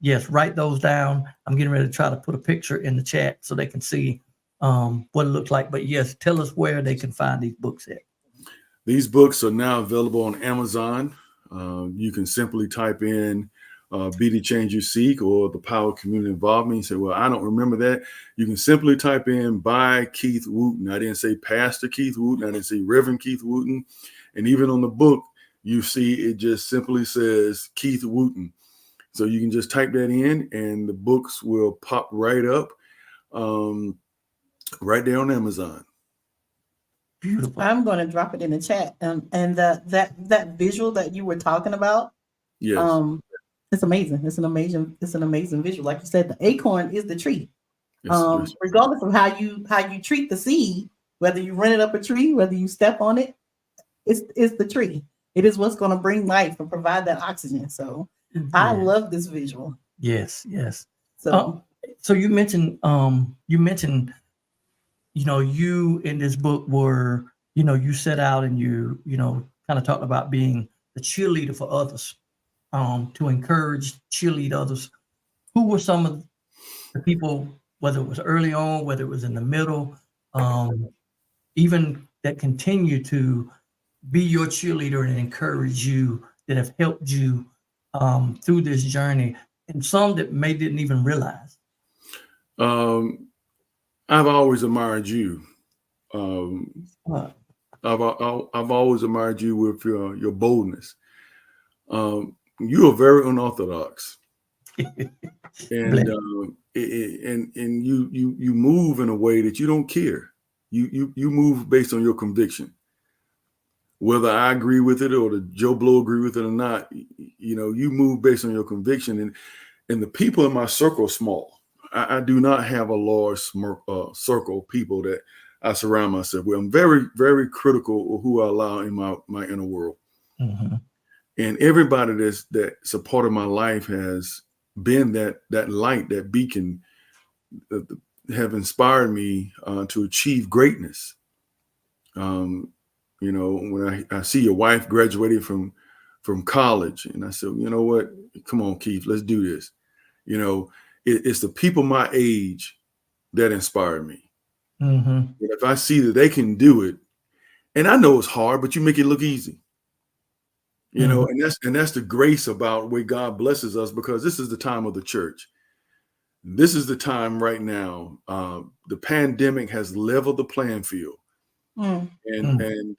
yes, write those down. I'm getting ready to try to put a picture in the chat so they can see what it looks like. But yes, tell us where they can find these books at. These books are now available on Amazon. You can simply type in Be the Change You Seek or The Power of Community Involvement. You say, well, I don't remember that. You can simply type in by Keith Wooten. I didn't say Pastor Keith Wooten. I didn't say Reverend Keith Wooten. And even on the book, you see it just simply says Keith Wooten. So you can just type that in and the books will pop right up right there on Amazon. Beautiful. I'm going to drop it in the chat. And that visual that you were talking about, yes, it's amazing. It's an amazing visual. Like you said, the acorn is the tree. yes. Regardless of how you treat the seed, whether you run it up a tree, whether you step on it, it's the tree. It is what's going to bring life and provide that oxygen. So I love this visual. Yes. So so you mentioned you in this book were, you set out and you kind of talked about being the cheerleader for others, to encourage, cheerlead others. Who were some of the people, whether it was early on, whether it was in the middle, even that continue to be your cheerleader and encourage you, that have helped you through this journey, and some that may didn't even realize? I've always admired you. I've always admired you with your boldness. You are very unorthodox, and you move in a way that you don't care. You move based on your conviction. Whether I agree with it or the Joe Blow agree with it or not, you move based on your conviction. And the people in my circle are small. I do not have a large circle of people that I surround myself with. I'm very, very critical of who I allow in my inner world. Mm-hmm. And everybody that's a part of my life has been that light, that beacon, have inspired me to achieve greatness. When I see your wife graduated from college, and I said, you know what, come on, Keith, let's do this. It's the people my age that inspire me. Mm-hmm. If I see that they can do it, and I know it's hard, but you make it look easy. And that's the grace about where God blesses us, because this is the time of the church. This is the time right now. The pandemic has leveled the playing field. And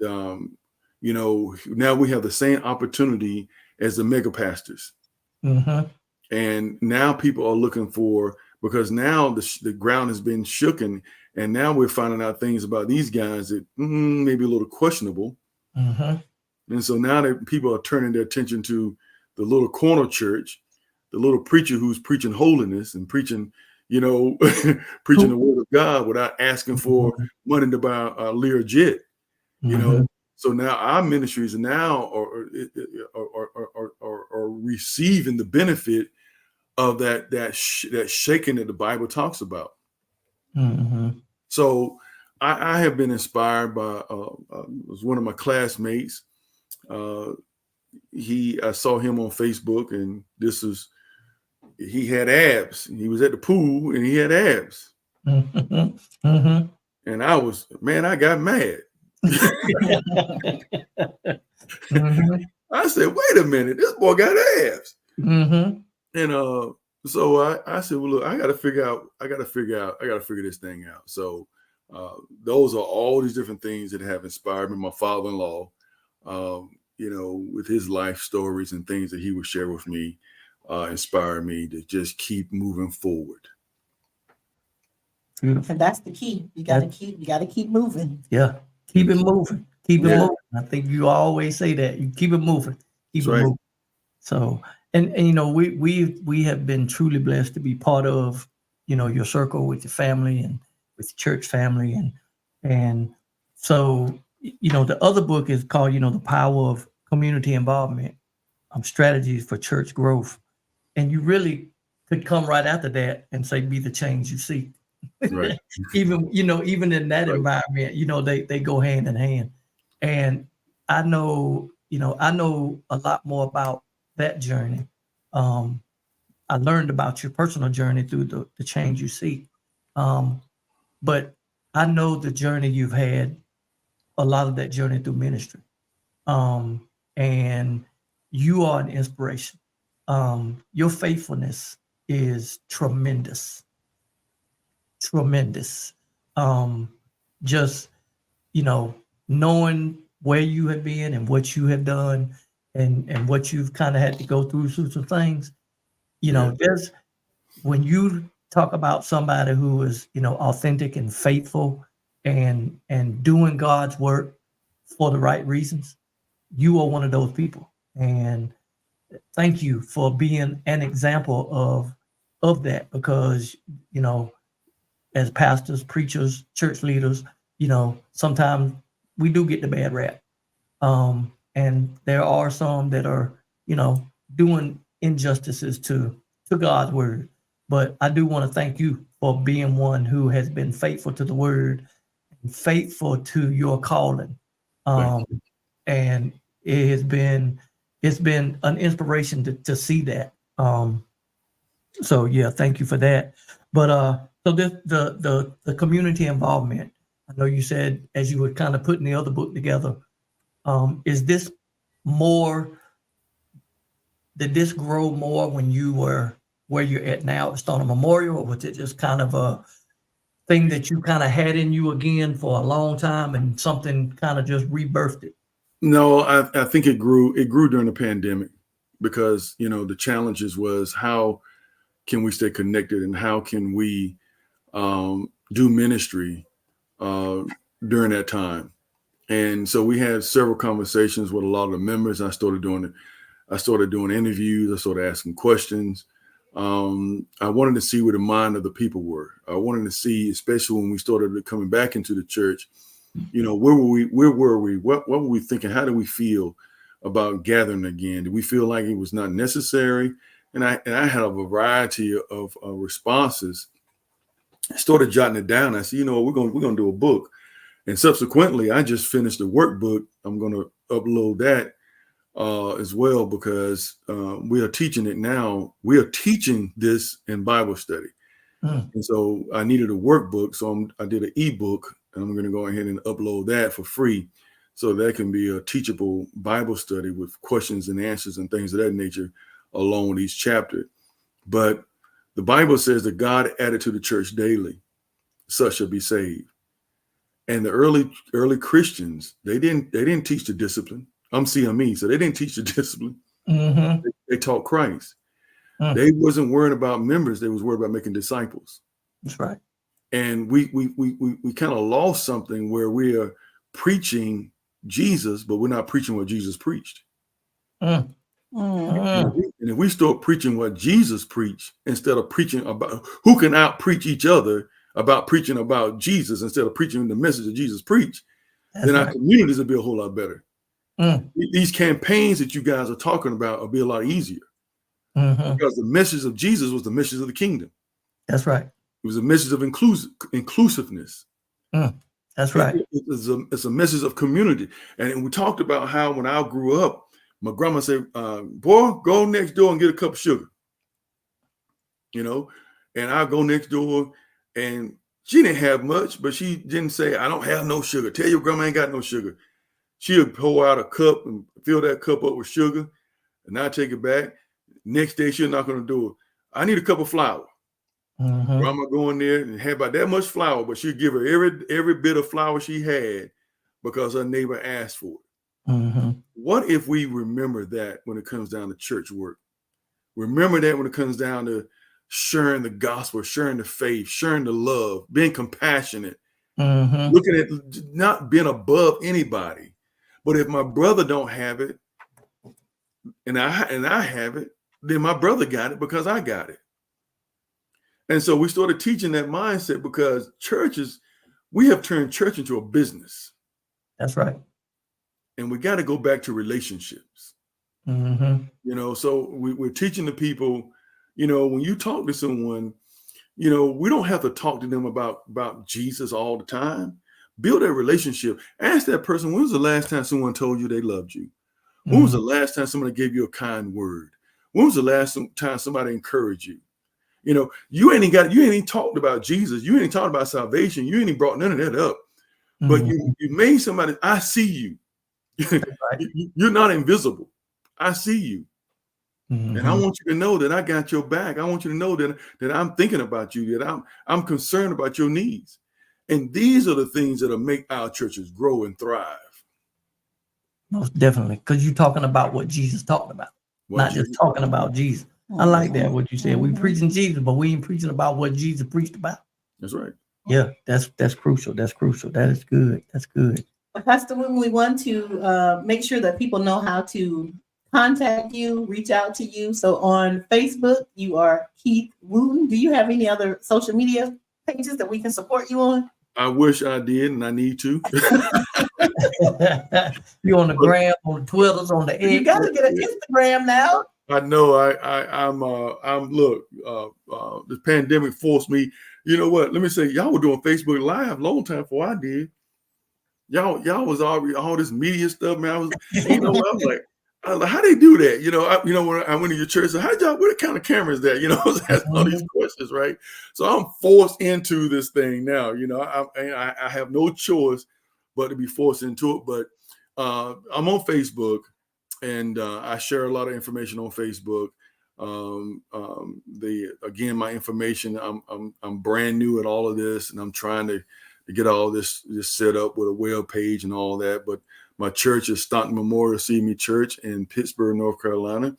now we have the same opportunity as the mega pastors. Mm-hmm. And now people are looking for, because now the ground has been shooken, and now we're finding out things about these guys that maybe a little questionable. Mm-hmm. And so now that people are turning their attention to the little corner church, the little preacher who's preaching holiness and preaching, preaching the word of God without asking for money to buy a Learjet, So now our ministries now are receiving the benefit of that shaking that the Bible talks about. Mm-hmm. So I have been inspired by was one of my classmates. I saw him on Facebook, and he had abs. He was at the pool and he had abs. Mm-hmm. And I got mad. Mm-hmm. I said, wait a minute, this boy got abs. Mm-hmm. And so I said, well, look, I gotta figure this thing out. So those are all these different things that have inspired me. My father-in-law, with his life stories and things that he would share with me, inspired me to just keep moving forward. And that's the key. You gotta keep moving. Yeah. Keep it moving. Keep it Yeah. moving. I think you always say that. You keep it moving. Keep That's it right. moving. So, and we have been truly blessed to be part of, your circle with your family and with the church family. And so, the other book is called, The Power of Community Involvement, Strategies for Church Growth. And you really could come right after that and say, be the change you seek. Right. even in that Right. environment, they go hand in hand. And I know a lot more about that journey. I learned about your personal journey through the change you seek. But I know the journey you've had, a lot of that journey through ministry. And you are an inspiration. Your faithfulness is tremendous. Just, knowing where you have been and what you have done and what you've kind of had to go through some things, just when you talk about somebody who is, authentic and faithful and doing God's work for the right reasons, you are one of those people. And thank you for being an example of that, because, as pastors, preachers, church leaders, sometimes we do get the bad rap. And there are some that are, doing injustices to God's word. But I do want to thank you for being one who has been faithful to the word, and faithful to your calling. And it's been an inspiration to see that. So yeah, thank you for that. But so the community involvement, I know you said as you were kind of putting the other book together, is this more, did this grow more when you were where you're at now at Stoner Memorial, or was it just kind of a thing that you kind of had in you again for a long time and something kind of just rebirthed it? No, I think it grew during the pandemic, because, the challenges was, how can we stay connected and how can we do ministry during that time. And so we had several conversations with a lot of the members. I started doing interviews. I started asking questions. I wanted to see where the mind of the people were. I wanted to see, especially when we started coming back into the church, where were we? What were we thinking? How did we feel about gathering again? Did we feel like it was not necessary? And I had a variety of responses. I started jotting it down. I said, we're gonna do a book. And subsequently, I just finished the workbook. I'm going to upload that as well, because we are teaching it now. We are teaching this in Bible study. And so I needed a workbook. So I did an ebook, and I'm going to go ahead and upload that for free, so that can be a teachable Bible study with questions and answers and things of that nature along with each chapter. But the Bible says that God added to the church daily, such shall be saved. And the early Christians, they didn't teach the discipline. I'm CME, so they didn't teach the discipline. Mm-hmm. They taught Christ. They wasn't worried about members. They was worried about making disciples. That's right. And we kind of lost something where we are preaching Jesus, but we're not preaching what Jesus preached. And if we start preaching what Jesus preached, instead of preaching about who can out-preach each other about preaching about Jesus, instead of preaching the message that Jesus preached, then our communities will be a whole lot better. These campaigns that you guys are talking about will be a lot easier, because the message of Jesus was the message of the kingdom. That's right. It was a message of inclusiveness. That's right. It's a message of community. And we talked about how when I grew up, my grandma said, boy, go next door and get a cup of sugar. And I'll go next door, and She didn't have much, but she didn't say, I don't have no sugar. Tell your grandma I ain't got no sugar. She would pour out a cup and fill that cup up with sugar, and I take it back. Next day, she'll knock on the door. I need a cup of flour. Mm-hmm. Grandma go in there and have about that much flour, but she'd give her every bit of flour she had because her neighbor asked for it. Mm-hmm. What if we remember that when it comes down to church work? Remember that when it comes down to sharing the gospel, sharing the faith, sharing the love, being compassionate, Mm-hmm. looking at not being above anybody. But if my brother don't have it, and I have it, then my brother got it because I got it. And so we started teaching that mindset because we have turned church into a business. That's right. And we got to go back to relationships. Mm-hmm. So we're teaching the people, when you talk to someone, we don't have to talk to them about Jesus all the time. Build a relationship. Ask that person, when was the last time someone told you they loved you? When was the last time somebody gave you a kind word? When was the last time somebody encouraged you? You ain't talked about Jesus. You ain't talked about salvation. You ain't brought none of that up. But you made somebody, I see you. Right. You're not invisible. I see you. Mm-hmm. And I want you to know that I got your back. I want you to know that I'm thinking about you, that I'm concerned about your needs. And these are the things that'll make our churches grow and thrive. Most definitely. Because you're talking about what Jesus talked about, not just talking about Jesus. I like that, what you said. We preaching Jesus, but we ain't preaching about what Jesus preached about. That's right. Yeah, that's crucial. That's crucial. That is good. That's good. Pastor Wooten, we want to make sure that people know how to contact you, reach out to you. So on Facebook, you are Keith Wooten. Do you have any other social media pages that we can support you on? I wish I did, and I need to. You on the gram, on the Twitters, on the X. You got to get an Instagram now. I know. I'm look. The pandemic forced me. You know what? Let me say, y'all were doing Facebook Live long time before I did. Y'all was already all this media stuff, man. I was like, how they do that? When I went to your church, so what kind of camera is that? I was asking all these questions, right? So I'm forced into this thing now. I have no choice but to be forced into it. But I'm on Facebook, and I share a lot of information on Facebook. My information, I'm brand new at all of this, and I'm trying to get all this set up with a web page and all that. But my church is Staunton Memorial CME Church in Pittsburgh, North Carolina,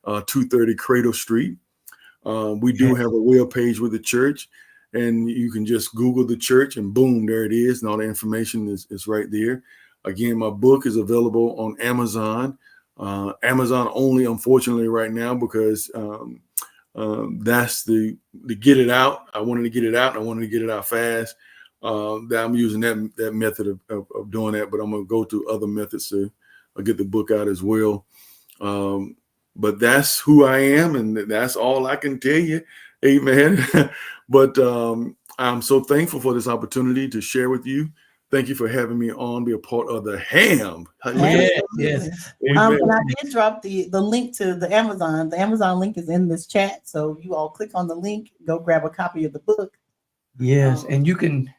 230 Cradle Street. We do have a web page with the church, and you can just Google the church, and boom, there it is, and all the information is right there. Again, my book is available on Amazon. Amazon only, unfortunately, right now, because that's the get it out. I wanted to get it out, and I wanted to get it out fast. That I'm using that method of doing that, but I'm going to go to other methods to get the book out as well. But that's who I am, and that's all I can tell you. Amen. But I'm so thankful for this opportunity to share with you. Thank you for having me on, be a part of the Helm. Yes. And I did drop the link to the Amazon. The Amazon link is in this chat. So you all click on the link, go grab a copy of the book. Yes. And you can,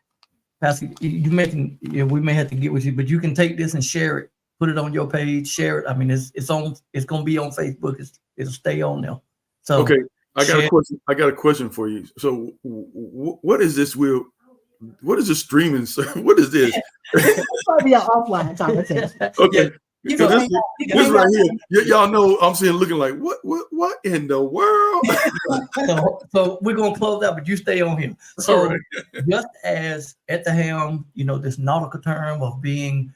Pastor, we may have to get with you, but you can take this and share it, put it on your page, share it. I mean, it's going to be on Facebook. It'll stay on there. So, okay. I got a question for you. So what is this? What is the streaming? What is this? This might be an offline conversation. Okay. Yeah. This right here, y'all know I'm saying looking like what in the world? so we're gonna close out, but you stay on here. So just as at the helm, this nautical term of being,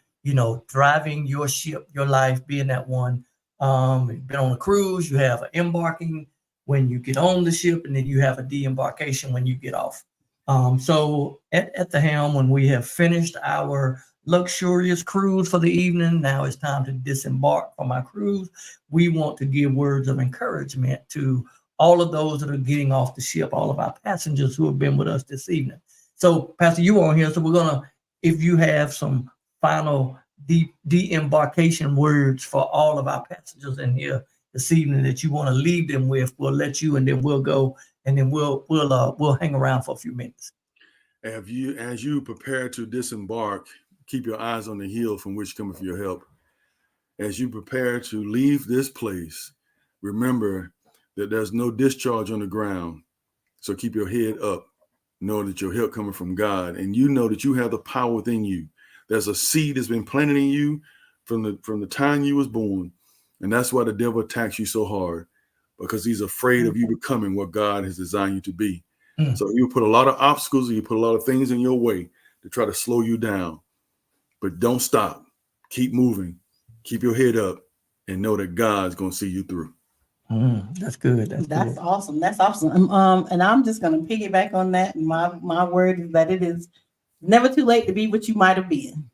driving your ship, your life, being that one. You've been on a cruise, you have an embarking when you get on the ship, and then you have a de-embarkation when you get off. So at the helm, when we have finished our luxurious cruise for the evening, now it's time to disembark from our cruise. We want to give words of encouragement to all of those that are getting off the ship, all of our passengers who have been with us this evening. So, Pastor, you on here, so we're gonna, if you have some final de-embarkation words for all of our passengers in here this evening that you want to leave them with, we'll let you, and then we'll go, and then we'll hang around for a few minutes. as you prepare to disembark, keep your eyes on the hill from which cometh your help. As you prepare to leave this place, remember that there's no discharge on the ground. So keep your head up. Know that your help coming from God, and you know that you have the power within you. There's a seed that's been planted in you from the time you was born, and that's why the devil attacks you so hard, because he's afraid of you becoming what God has designed you to be. So you put a lot of obstacles, and you put a lot of things in your way to try to slow you down, but don't stop. Keep moving. Keep your head up, and know that God's going to see you through. That's good. That's good. Awesome. That's awesome. And I'm just going to piggyback on that. My word is that it is never too late to be what you might have been.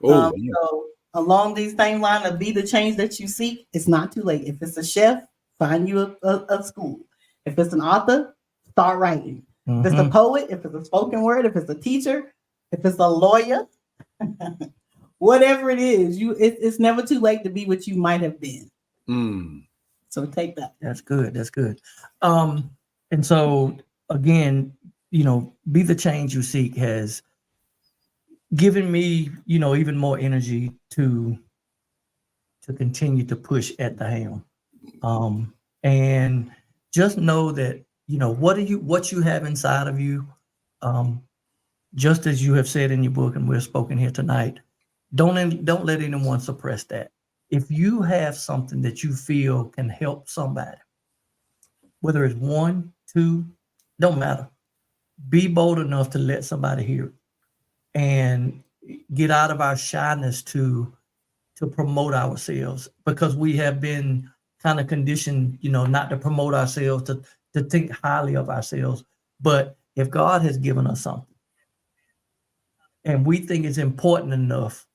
So along these same lines of be the change that you seek, it's not too late. If it's a chef, find you a school. If it's an author, start writing. If it's a poet, if it's a spoken word, if it's a teacher, if it's a lawyer, whatever it is, it's never too late to be what you might have been. So take that. That's good. That's good. And so again, be the change you seek has given me, even more energy to continue to push at the helm. And just know that, what you have inside of you, just as you have said in your book and we're spoken here tonight, don't let anyone suppress that. If you have something that you feel can help somebody, whether it's 1, 2, don't matter. Be bold enough to let somebody hear it and get out of our shyness to promote ourselves, because we have been kind of conditioned, not to promote ourselves, to think highly of ourselves. But if God has given us something and we think it's important enough,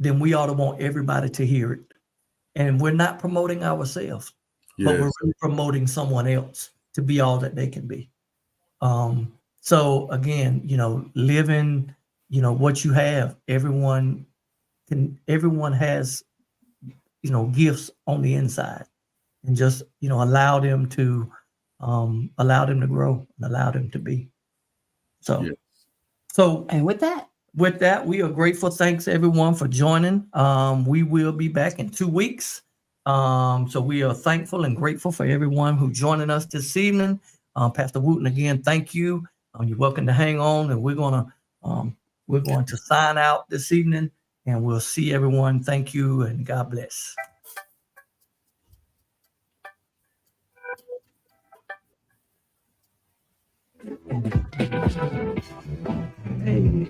then we ought to want everybody to hear it. And we're not promoting ourselves, but we're really promoting someone else to be all that they can be. So again, living, what you have, everyone has, gifts on the inside, and just, allow them to grow and allow them to be. So, and with that, we are grateful. Thanks everyone for joining. We will be back in 2 weeks. So we are thankful and grateful for everyone who joining us this evening. Pastor Wooten, again, thank you. You're welcome to hang on, and we're going to sign out this evening, and we'll see everyone. Thank you, and God bless. Hey.